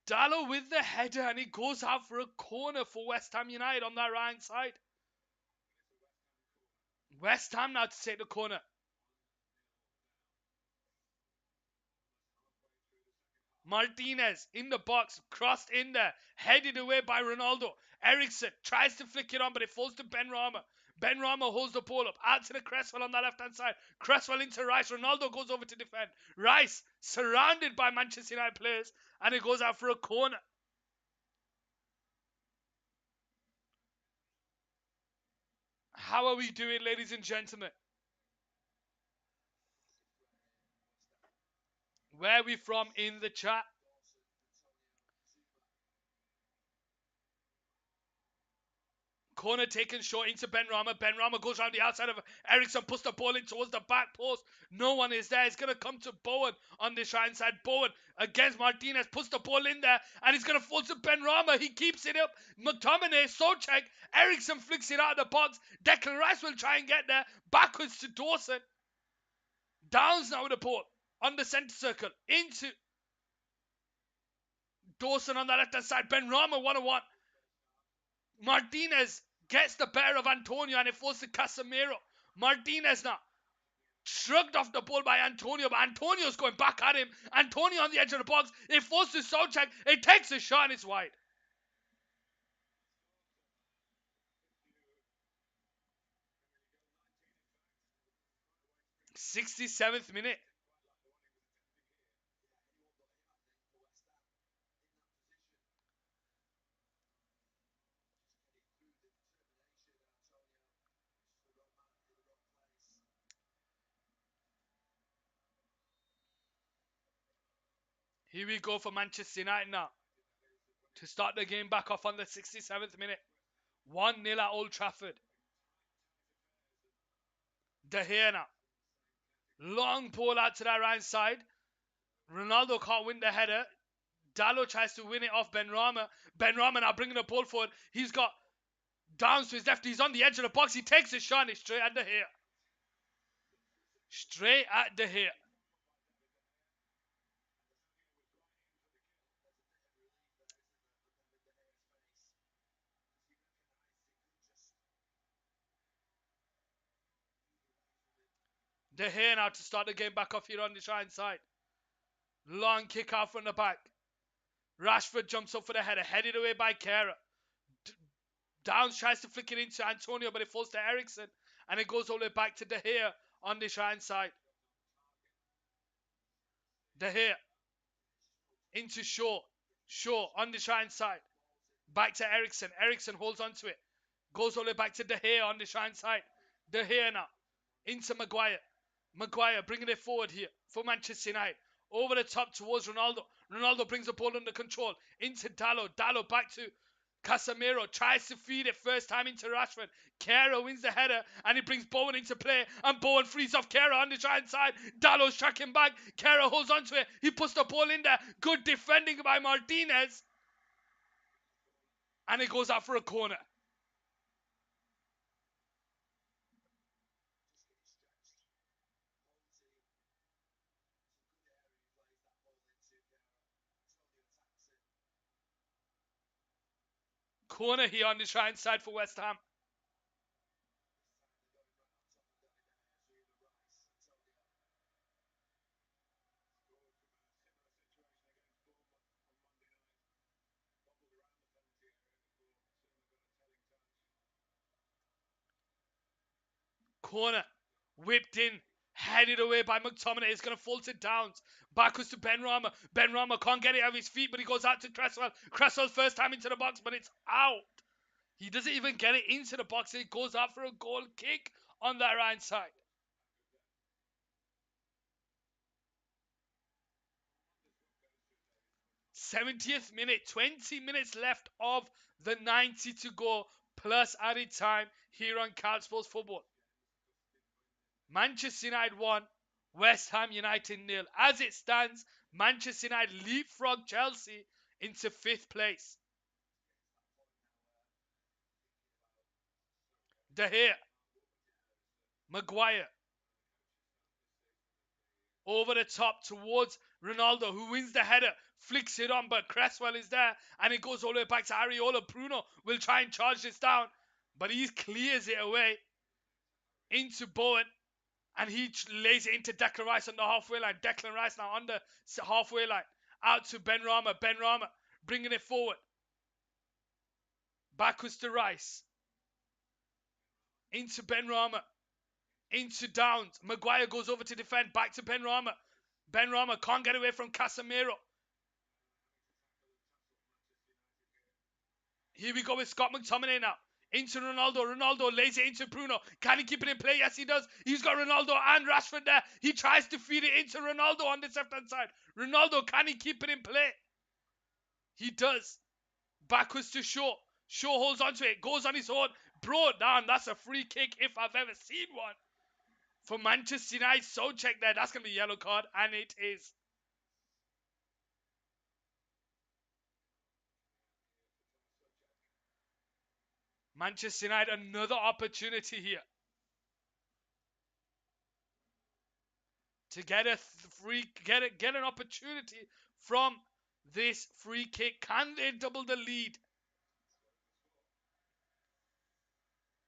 Dalot with the header and he goes out for a corner for West Ham United on that right side. West Ham now to take the corner. Martinez in the box, crossed in there, headed away by Ronaldo. Ericsson tries to flick it on, but it falls to Benrahma. Benrahma holds the ball up, out to the Cresswell on the left-hand side. Cresswell into Rice. Ronaldo goes over to defend. Rice surrounded by Manchester United players, and it goes out for a corner. How are we doing, ladies and gentlemen? Where are we from in the chat? Corner taken short into Benrahma. Benrahma goes around the outside of Ericsson, puts the ball in towards the back post. No one is there. It's going to come to Bowen on this right side. Bowen against Martinez, puts the ball in there, and it's going to fall to Benrahma. He keeps it up. McTominay, Souček, Ericsson flicks it out of the box. Declan Rice will try and get there. Backwards to Dawson. Downs now with the ball on the centre circle. Into Dawson on the left-hand side. Benrahma 1-on-1. Martinez gets the better of Antonio and it falls to Casemiro. Martinez now shrugged off the ball by Antonio, but Antonio's going back at him. Antonio on the edge of the box. It falls to Souček. It takes a shot and it's wide. 67th minute. Here we go for Manchester United now. To start the game back off on the 67th minute. 1-0 at Old Trafford. De Gea now. Long ball out to that right side. Ronaldo can't win the header. Dalot tries to win it off Benrahma. Benrahma now bringing the ball forward. He's got Downs to his left. He's on the edge of the box. He takes a shot and it's straight at De Gea. Straight at De Gea. De Gea now to start the game back off here on the right side. Long kick out from the back. Rashford jumps up for the header. Headed away by Kehrer. Downs tries to flick it into Antonio, but it falls to Ericsson. And it goes all the way back to De Gea on this right side. De Gea. Into Shaw. Shaw on this right side. Back to Ericsson. Ericsson holds on to it. Goes all the way back to De Gea on this right side. De Gea now. Into Maguire. Maguire bringing it forward here for Manchester United. Over the top towards Ronaldo. Ronaldo brings the ball under control. Into Dalot. Dalot back to Casemiro tries to feed it first time into Rashford. Kehrer wins the header and he brings Bowen into play. And Bowen frees off Kehrer on the right side. Dallow's tracking back. Kehrer holds onto it. He puts the ball in there. Good defending by Martinez. And it goes out for a corner. Corner here on the right side for West Ham. Corner. Whipped in. Headed away by McTominay. It's going to fall to Downs. Backwards to Benrahma. Benrahma can't get it out of his feet, but he goes out to Cresswell. Cresswell's first time into the box, but it's out. He doesn't even get it into the box. It goes out for a goal kick on that right side. '70th minute. 20 minutes left of the 90 to go, plus added time here on Cal Sports Football. Manchester United 1, West Ham United 0. As it stands, Manchester United leapfrog Chelsea into 5th place. De Gea. Maguire. Over the top towards Ronaldo, who wins the header, flicks it on, but Cresswell is there, and it goes all the way back to Areola. Bruno will try and charge this down, but he clears it away into Bowen, and he lays it into Declan Rice on the halfway line. Declan Rice now on the halfway line. Out to Benrahma. Benrahma bringing it forward. Backwards to Rice. Into Benrahma. Into Downs. Maguire goes over to defend. Back to Benrahma. Benrahma can't get away from Casemiro. Here we go with Scott McTominay now. Into Ronaldo. Ronaldo lays it into Bruno. Can he keep it in play? Yes, he does. He's got Ronaldo and Rashford there. He tries to feed it into Ronaldo on this left-hand side. Ronaldo, can he keep it in play? He does. Backwards to Shaw. Shaw holds onto it. Goes on his own. Brought down. That's a free kick if I've ever seen one. For Manchester United, so check there. That's going to be a yellow card. And it is. Manchester United, another opportunity here to get a get an opportunity from this free kick. Can they double the lead?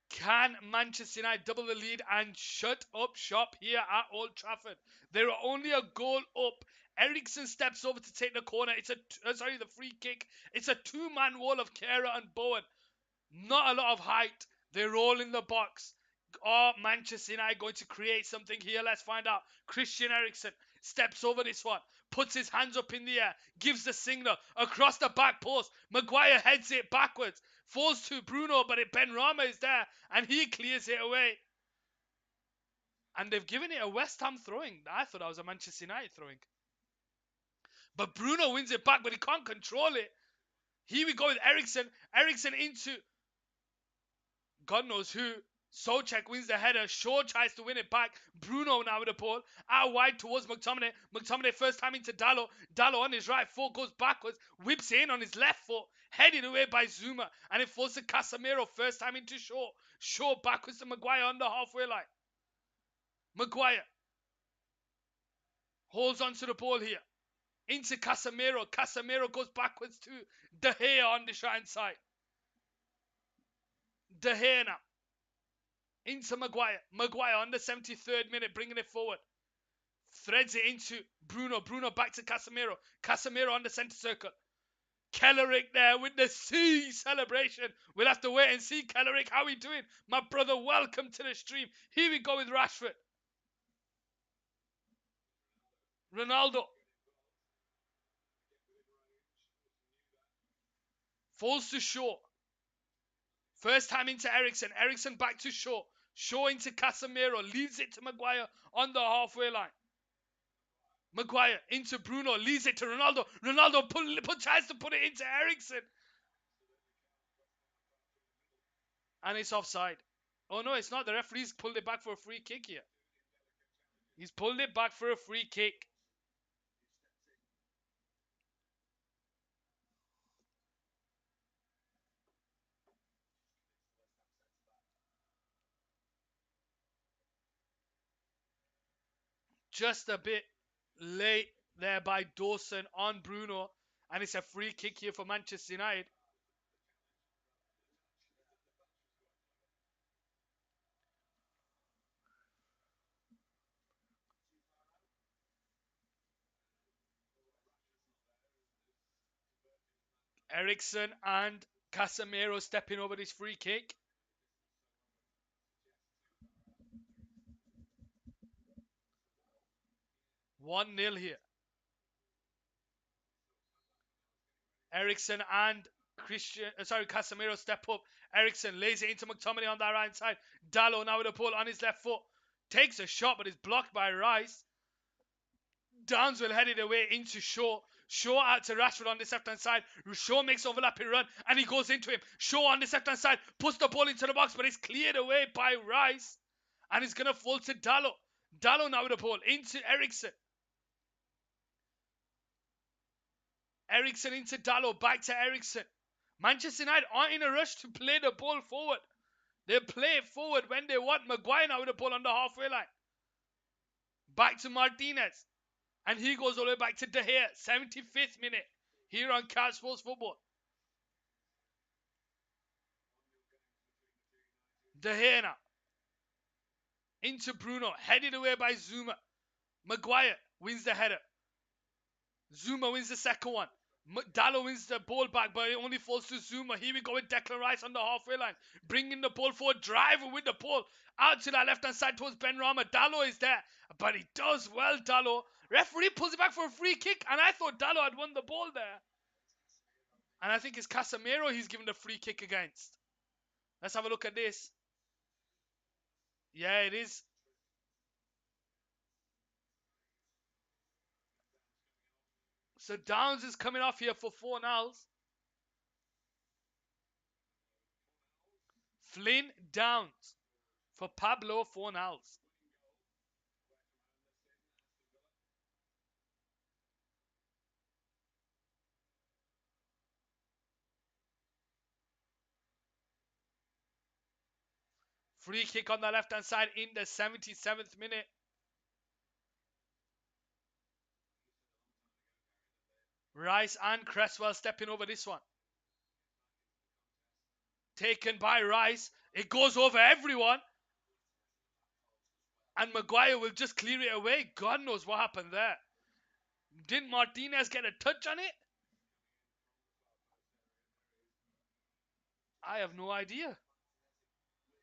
Can Manchester United double the lead and shut up shop here at Old Trafford? They are only a goal up. Eriksen steps over to take the corner. It's the free kick. It's a two-man wall of Kehrer and Bowen. Not a lot of height. They're all in the box. Are Manchester United going to create something here? Let's find out. Christian Eriksen steps over this one, puts his hands up in the air, gives the signal across the back post. Maguire heads it backwards, falls to Bruno, but Benrahma is there, and he clears it away. And they've given it a West Ham throwing. I thought that was a Manchester United throwing. But Bruno wins it back, but he can't control it. Here we go with Eriksen. Eriksen into God knows who. Souček wins the header. Shaw tries to win it back. Bruno now with the ball. Out wide towards McTominay. McTominay first time into Dalot. Dalot on his right foot goes backwards. Whips in on his left foot. Headed away by Zuma. And it falls to Casemiro. First time into Shaw. Shaw backwards to Maguire on the halfway line. Maguire holds onto the ball here. Into Casemiro. Casemiro goes backwards to De Gea on the right side. De Gea now. Into Maguire. Maguire on the 73rd minute, bringing it forward. Threads it into Bruno. Bruno back to Casemiro. Casemiro on the centre circle. Kellerick there with the C celebration. We'll have to wait and see, Kellerick, how we doing? My brother, welcome to the stream. Here we go with Rashford. Ronaldo. Falls to Shaw. First time into Eriksen. Eriksen back to Shaw. Shaw into Casemiro. Leaves it to Maguire on the halfway line. Maguire into Bruno. Leaves it to Ronaldo. Ronaldo tries to put it into Eriksen. And it's offside. Oh no, it's not. The referee's pulled it back for a free kick here. He's pulled it back for a free kick. Just a bit late there by Dawson on Bruno. And it's a free kick here for Manchester United. Eriksen and Casemiro stepping over this free kick. 1-0 here. Eriksen and Casemiro step up. Eriksen lays it into McTominay on that right side. Dalot now with a pull on his left foot. Takes a shot, but is blocked by Rice. Downs will head it away into Shaw. Shaw out to Rashford on this left-hand side. Shaw makes overlapping run, and he goes into him. Shaw on this left-hand side puts the ball into the box, but it's cleared away by Rice. And it's going to fall to Dalot. Dalot now with the ball into Eriksen. Eriksen into Dalot, back to Eriksen. Manchester United aren't in a rush to play the ball forward. They play it forward when they want. Maguire now with the ball on the halfway line. Back to Martinez. And he goes all the way back to De Gea. 75th minute here on Cat Sports Football. De Gea now. Into Bruno. Headed away by Zuma. Maguire wins the header. Zuma wins the second one. Dalot wins the ball back, but it only falls to Zuma. Here we go with Declan Rice on the halfway line. Bringing the ball forward. Driving with the ball out to that left-hand side towards Benrahma. Dalot is there, but he does well, Dalot. Referee pulls it back for a free kick, and I thought Dalot had won the ball there. And I think it's Casemiro he's given the free kick against. Let's have a look at this. Yeah, it is. So Downs is coming off here for Fornals. Flynn Downs for Pablo Fornals. Free kick on the left-hand side in the 77th minute. Rice and Cresswell stepping over this one. Taken by Rice. It goes over everyone. And Maguire will just clear it away. God knows what happened there. Didn't Martinez get a touch on it? I have no idea.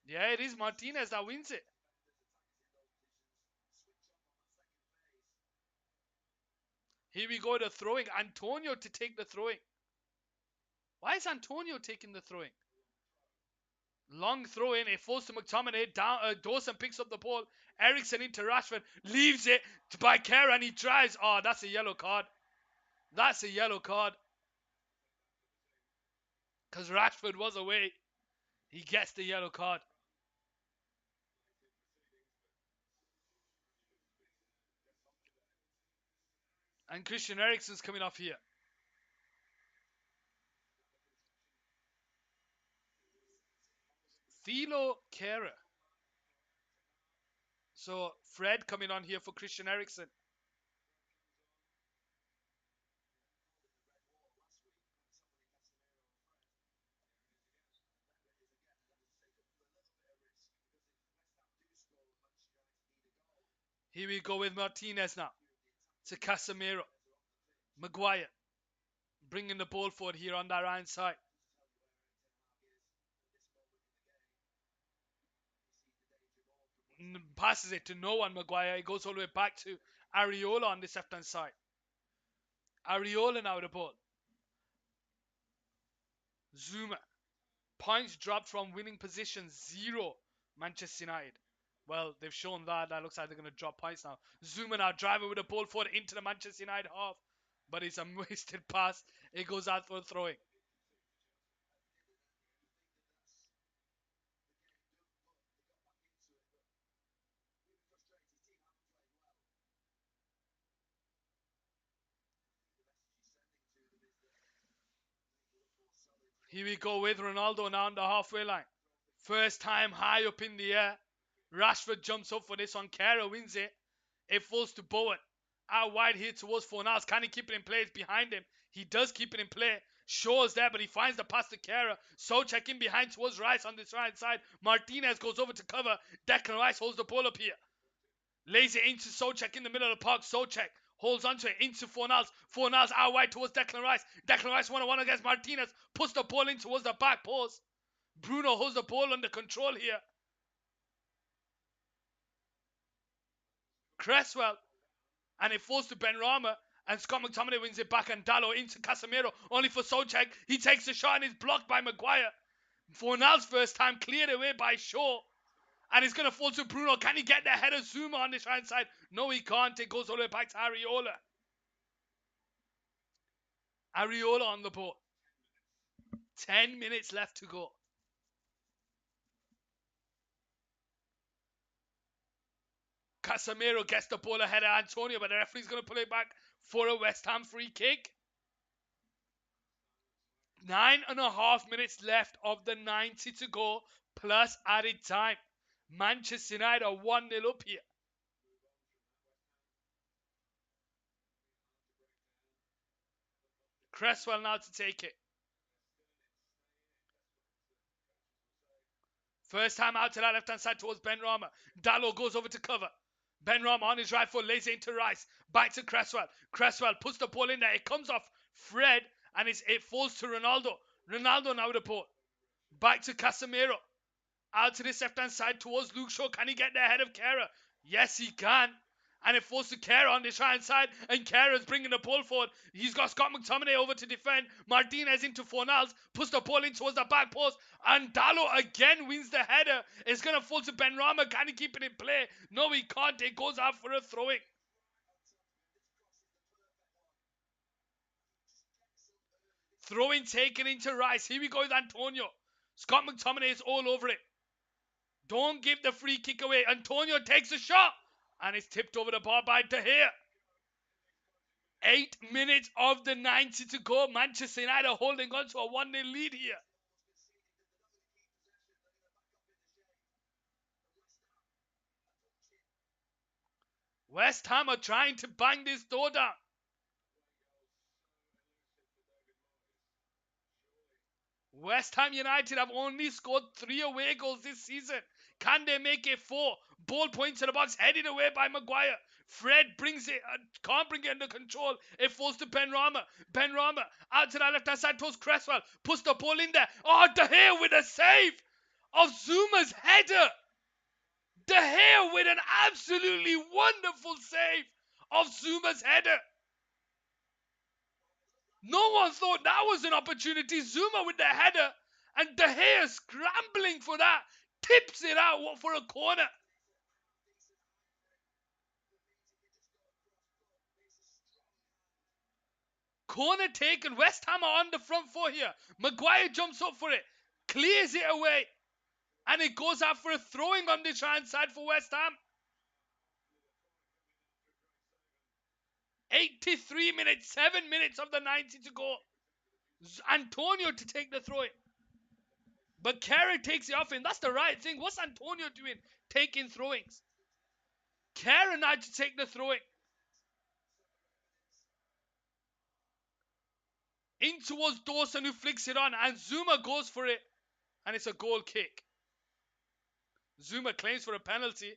Yeah, it is Martinez that wins it. Here we go, the throwing. Antonio to take the throwing. Why is Antonio taking the throwing? Long throw in. It falls to McTominay. Dawson picks up the ball. Eriksen into Rashford. Leaves it by Kerr and he tries. Oh, that's a yellow card. That's a yellow card. Because Rashford was away. He gets the yellow card. And Christian Eriksen's coming off here. Thilo Kehrer. So Fred coming on here for Christian Eriksen. Here we go with Martinez now. To Casemiro. Maguire. Bringing the ball forward here on that right side. Passes it to no one, Maguire. It goes all the way back to Areola on this left-hand side. Areola now with the ball. Zuma. Points dropped from winning position 0. Manchester United. Well, they've shown that. That looks like they're going to drop points now. Zuma now driving with the ball forward into the Manchester United half. But it's a wasted pass. It goes out for throwing. Here we go with Ronaldo now on the halfway line. First time high up in the air. Rashford jumps up for this one. Kara wins it. It falls to Bowen. Out wide here towards Fornals. Can he keep it in play? It's behind him. He does keep it in play. Shaw's there, but he finds the pass to Kara. Souček in behind towards Rice on this right side. Martinez goes over to cover. Declan Rice holds the ball up here. Lays it into Souček in the middle of the park. Souček holds onto it into Fornals. Fornals out wide towards Declan Rice. Declan Rice 1-on-1 against Martinez. Puts the ball in towards the back post. Bruno holds the ball under control here. Cresswell. And it falls to Benrahma. And Scott McTominay wins it back. And Dalot into Casemiro. Only for Souček. He takes the shot and is blocked by Maguire. Fornals first time cleared away by Shaw. And it's going to fall to Bruno. Can he get the header Zuma on this right side? No, he can't. It goes all the way back to Areola. Areola on the ball. 10 minutes left to go. Casemiro gets the ball ahead of Antonio, but the referee's going to pull it back for a West Ham free kick. 9.5 minutes left of the 90 to go, plus added time. Manchester United are 1-0 up here. Cresswell now to take it. First time out to that left-hand side towards Benrahma. Dalot goes over to cover. Benrahma on his right foot, lays it into Rice. Back to Cresswell. Cresswell puts the ball in there. It comes off Fred, and it falls to Ronaldo. Ronaldo now with the ball. Back to Casemiro. Out to this left-hand side towards Luke Shaw. Can he get there ahead of Kera? Yes, he can. And it falls to Kera on this right-hand side. And Kera's bringing the ball forward. He's got Scott McTominay over to defend. Martinez into Fornals. Puts the ball in towards the back post. And Dalot again wins the header. It's going to fall to Benrahma. Can he keep it in play? No, he can't. It goes out for a throwing. Throwing taken into Rice. Here we go with Antonio. Scott McTominay is all over it. Don't give the free kick away. Antonio takes a shot. And it's tipped over the bar by De Gea. 8 minutes of the 90 to go. Manchester United holding on to a 1-0 lead here. West Ham are trying to bang this door down. West Ham United have only scored 3 away goals this season. Can they make it 4? Ball points to the box, headed away by Maguire. Fred brings it, can't bring it under control. It falls to Benrahma. Benrahma out to the left-hand side towards Cresswell. Puts the ball in there. Oh, De Gea with a save of Zuma's header. De Gea with an absolutely wonderful save of Zuma's header. No one thought that was an opportunity. Zuma with the header. And De Gea scrambling for that. Tips it out for a corner. Corner taken. West Ham are on the front foot here. Maguire jumps up for it. Clears it away. And it goes out for a throwing on the right side for West Ham. 83 minutes. 7 minutes of the 90 to go. Antonio to take the throw in. But Kera takes it off him. That's the right thing. What's Antonio doing? Taking throwings. Kera now to take the throwing. In towards Dawson, who flicks it on. And Zuma goes for it. And it's a goal kick. Zuma claims for a penalty.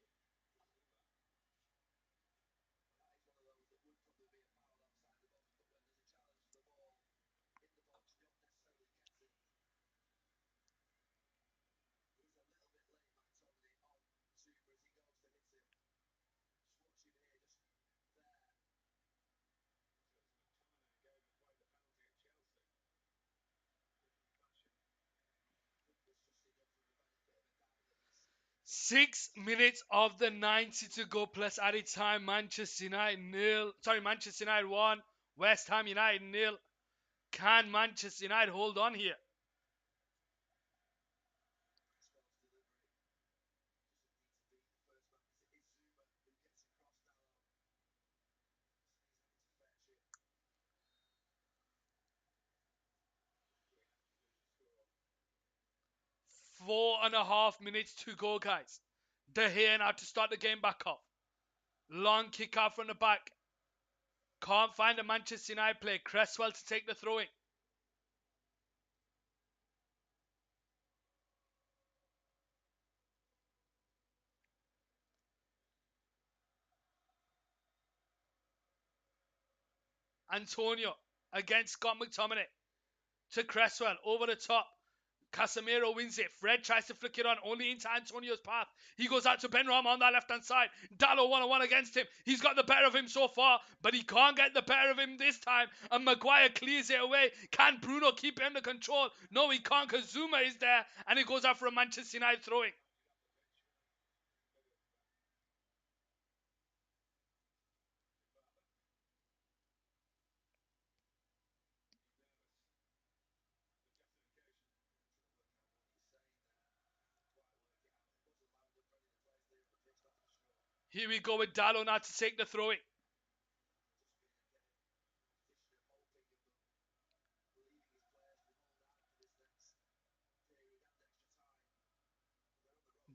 Six minutes of the 90 to go plus added time. Manchester United 1. West Ham United 0. Can Manchester United hold on here? 4.5 minutes to go, guys. De Gea now to start the game back off. Long kick out from the back. Can't find a Manchester United player. Cresswell to take the throw-in. Antonio against Scott McTominay. To Cresswell, over the top. Casemiro wins it. Fred tries to flick it on, only into Antonio's path. He goes out to Benrahma on that left-hand side. Dalot 1-on-1 against him. He's got the better of him so far, but he can't get the better of him this time. And Maguire clears it away. Can Bruno keep it under control? No, he can't, because Zuma is there, and it goes out for a Manchester United throwing. Here we go with Dalot now to take the throwing.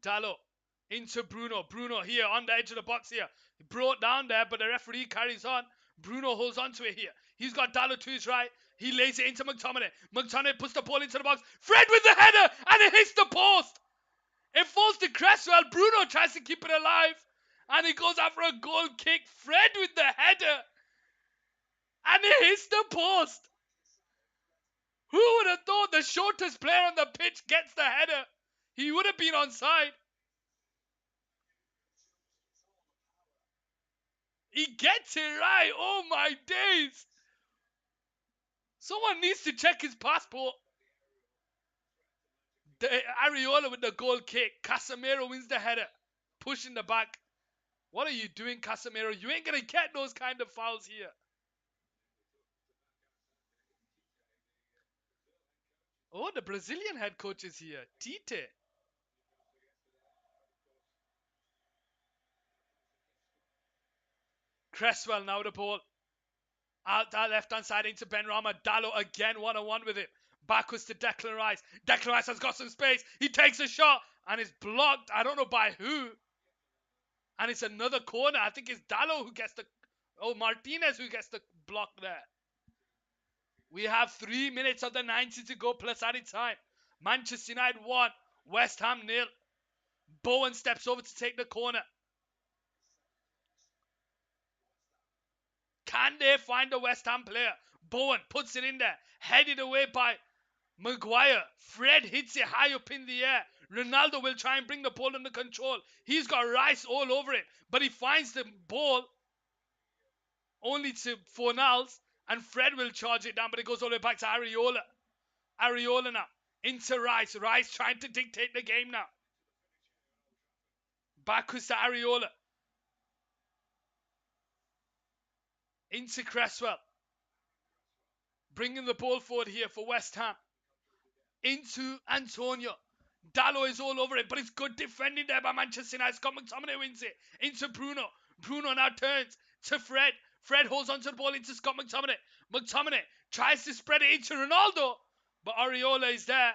Dalot into Bruno. Bruno here on the edge of the box here. Brought down there, but the referee carries on. Bruno holds on to it here. He's got Dalot to his right. He lays it into McTominay. McTominay puts the ball into the box. Fred with the header, and it hits the post. It falls to Cresswell. Bruno tries to keep it alive, and he goes out for a goal kick. Fred with the header, and it hits the post. Who would have thought the shortest player on the pitch gets the header? He would have been onside. He gets it right. Oh my days. Someone needs to check his passport. Areola with the goal kick. Casemiro wins the header. Pushing the back. What are you doing, Casemiro? You ain't going to get those kind of fouls here. Oh, the Brazilian head coach is here. Tite. Cresswell now the ball. Out that left-hand side into Benrahma. Dalot again 1-on-1 with it. Backwards to Declan Rice. Declan Rice has got some space. He takes a shot and is blocked. I don't know by who. And it's another corner. I think it's Dalot who gets the... Oh, Martinez who gets the block there. We have 3 minutes of the 90 to go plus added time. Manchester United 1. West Ham 0. Bowen steps over to take the corner. Can they find a West Ham player? Bowen puts it in there. Headed away by Maguire. Fred hits it high up in the air. Ronaldo will try and bring the ball under control. He's got Rice all over it. But he finds the ball only to Fornals. And Fred will charge it down. But it goes all the way back to Areola. Areola now. Into Rice. Rice trying to dictate the game now. Backwards to Areola. Into Cresswell. Bringing the ball forward here for West Ham. Into Antonio. Dalot is all over it, but it's good defending there by Manchester United. Scott McTominay wins it. Into Bruno. Bruno now turns to Fred. Fred holds onto the ball into Scott McTominay. McTominay tries to spread it into Ronaldo, but Areola is there.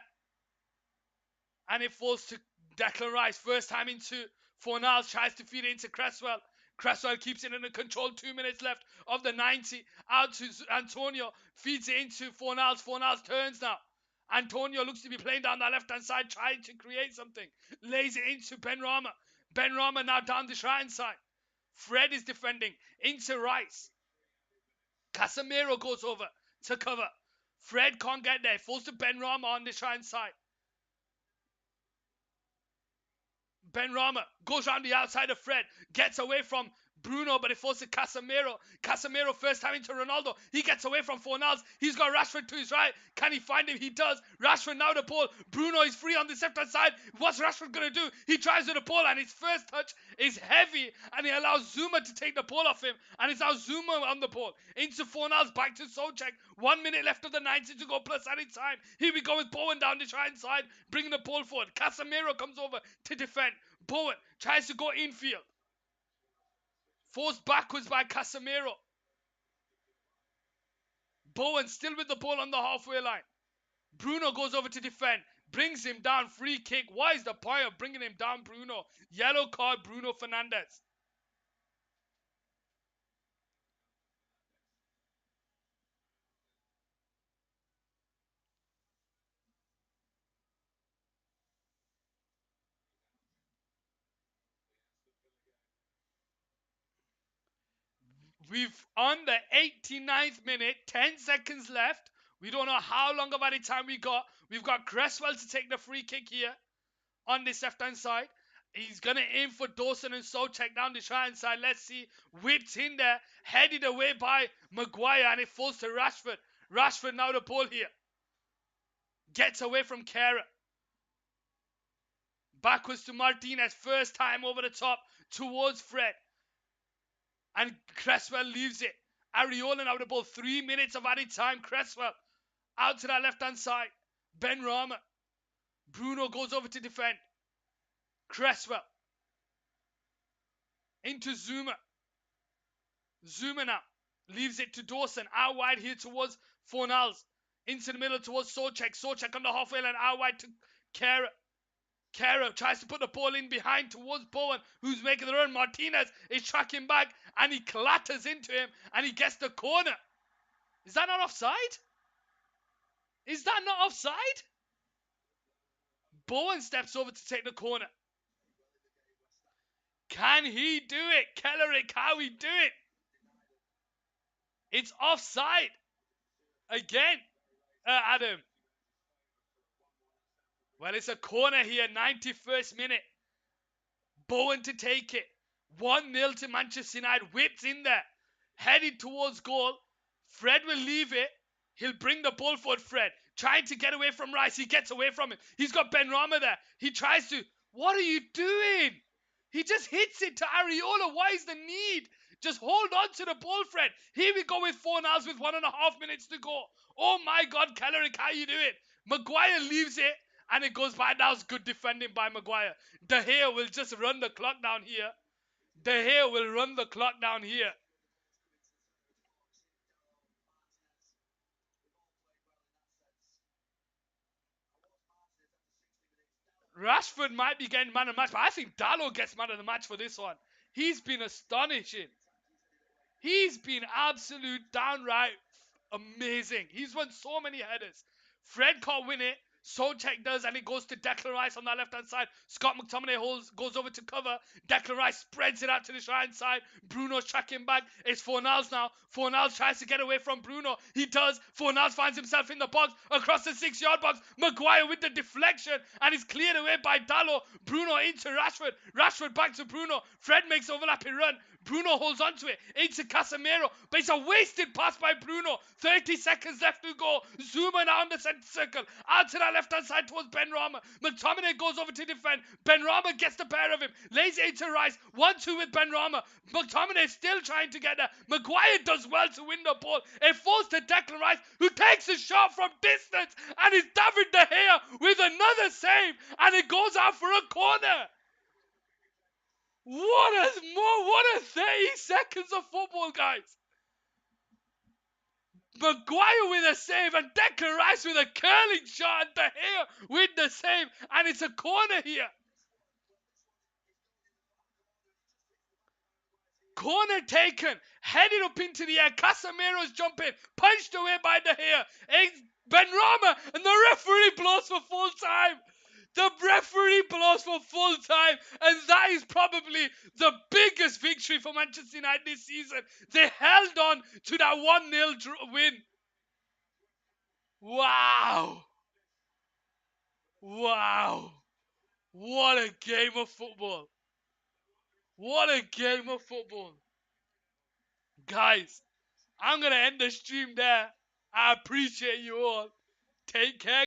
And it falls to Declan Rice. First time into Fornals. Tries to feed it into Cresswell. Cresswell keeps it under control. 2 minutes left of the 90. Out to Antonio. Feeds it into Fornals. Fornals turns now. Antonio looks to be playing down that left-hand side, trying to create something. Lays it into Benrahma. Benrahma now down the right-hand side. Fred is defending. Into Rice. Casemiro goes over to cover. Fred can't get there. Falls to Benrahma on this right-hand side. Benrahma goes around the outside of Fred. Gets away from Bruno, but it falls to Casemiro. Casemiro first time into Ronaldo. He gets away from Fornals. He's got Rashford to his right. Can he find him? He does. Rashford now the ball. Bruno is free on the left-hand side. What's Rashford going to do? He tries with the ball, and his first touch is heavy, and he allows Zuma to take the ball off him, and it's now Zuma on the ball. Into Fornals, back to Souček. 1 minute left of the 90 to go plus added time. Here we go with Bowen down the right-hand side, bringing the ball forward. Casemiro comes over to defend. Bowen tries to go infield. Forced backwards by Casemiro. Bowen still with the ball on the halfway line. Bruno goes over to defend. brings him down, free kick. What is the point of bringing him down, Bruno? Yellow card, Bruno Fernandes. We've on the 89th minute, 10 seconds left. We don't know how long of added time we got. We've got Cresswell to take the free kick here on this left-hand side. He's going to aim for Dawson and Souček down this right-hand side. Let's see. Whipped in there. Headed away by Maguire, and it falls to Rashford. Rashford now the ball here. Gets away from Kehrer. Backwards to Martinez. First time over the top towards Fred. And Cresswell leaves it. Areola now the ball. 3 minutes of added time. Cresswell out to that left-hand side. Benrahma. Bruno goes over to defend. Cresswell. Into Zuma. Zuma now. Leaves it to Dawson. Out wide here towards Fornals. Into the middle towards Souček. Souček on the halfway line. Out wide to Kehrer. Kehrer tries to put the ball in behind towards Bowen, who's making the run. Martinez is tracking back, and he clatters into him, and he gets the corner. Is that not offside? Is that not offside? Bowen steps over to take the corner. Can he do it? Kellerick, how he do it? It's offside. Again, Adam. Well, it's a corner here, 91st minute. Bowen to take it. 1-0 to Manchester United. Whipped in there. Headed towards goal. Fred will leave it. He'll bring the ball forward, Fred. Trying to get away from Rice. He gets away from him. He's got Benrahma there. He tries to... What are you doing? He just hits it to Areola. Why is the need? Just hold on to the ball, Fred. Here we go with Fornals with 1.5 minutes to go. Oh my God, Kellerick, how you do it? Maguire leaves it. And it goes by. That was good defending by Maguire. De Gea will just run the clock down here. De Gea will run the clock down here. Rashford might be getting man of the match, but I think Dalot gets man of the match for this one. He's been astonishing. He's been absolute downright amazing. He's won so many headers. Fred can't win it. Souček does, and it goes to Declan Rice on that left-hand side. Scott McTominay goes over to cover. Declan Rice spreads it out to the right-hand side. Bruno's tracking back. It's Fornals now. Fornals tries to get away from Bruno. He does. Fornals finds himself in the box, across the 6-yard box. Maguire with the deflection, and is cleared away by Dalot. Bruno into Rashford. Rashford back to Bruno. Fred makes overlapping run. Bruno holds onto it. Into Casemiro. But it's a wasted pass by Bruno. 30 seconds left to go. Zuma now on the centre circle. Out to that left-hand side towards Benrahma. McTominay goes over to defend. Benrahma gets the pair of him. Lays it into Rice. 1-2 with Benrahma. McTominay still trying to get there. Maguire does well to win the ball. It falls to Declan Rice, who takes a shot from distance. And is David De Gea with another save. And it goes out for a corner. What a 30 seconds of football, guys. Maguire with a save and Declan Rice with a curling shot and De Gea with the save, and it's a corner here. Corner taken, headed up into the air. Casemiro's jumping, punched away by De Gea. It's Benrahma, and the referee blows for full time. The referee blows for full time, and that is probably the biggest victory for Manchester United this season. They held on to that 1-0 win. Wow. Wow. What a game of football. What a game of football. Guys, I'm going to end the stream there. I appreciate you all. Take care.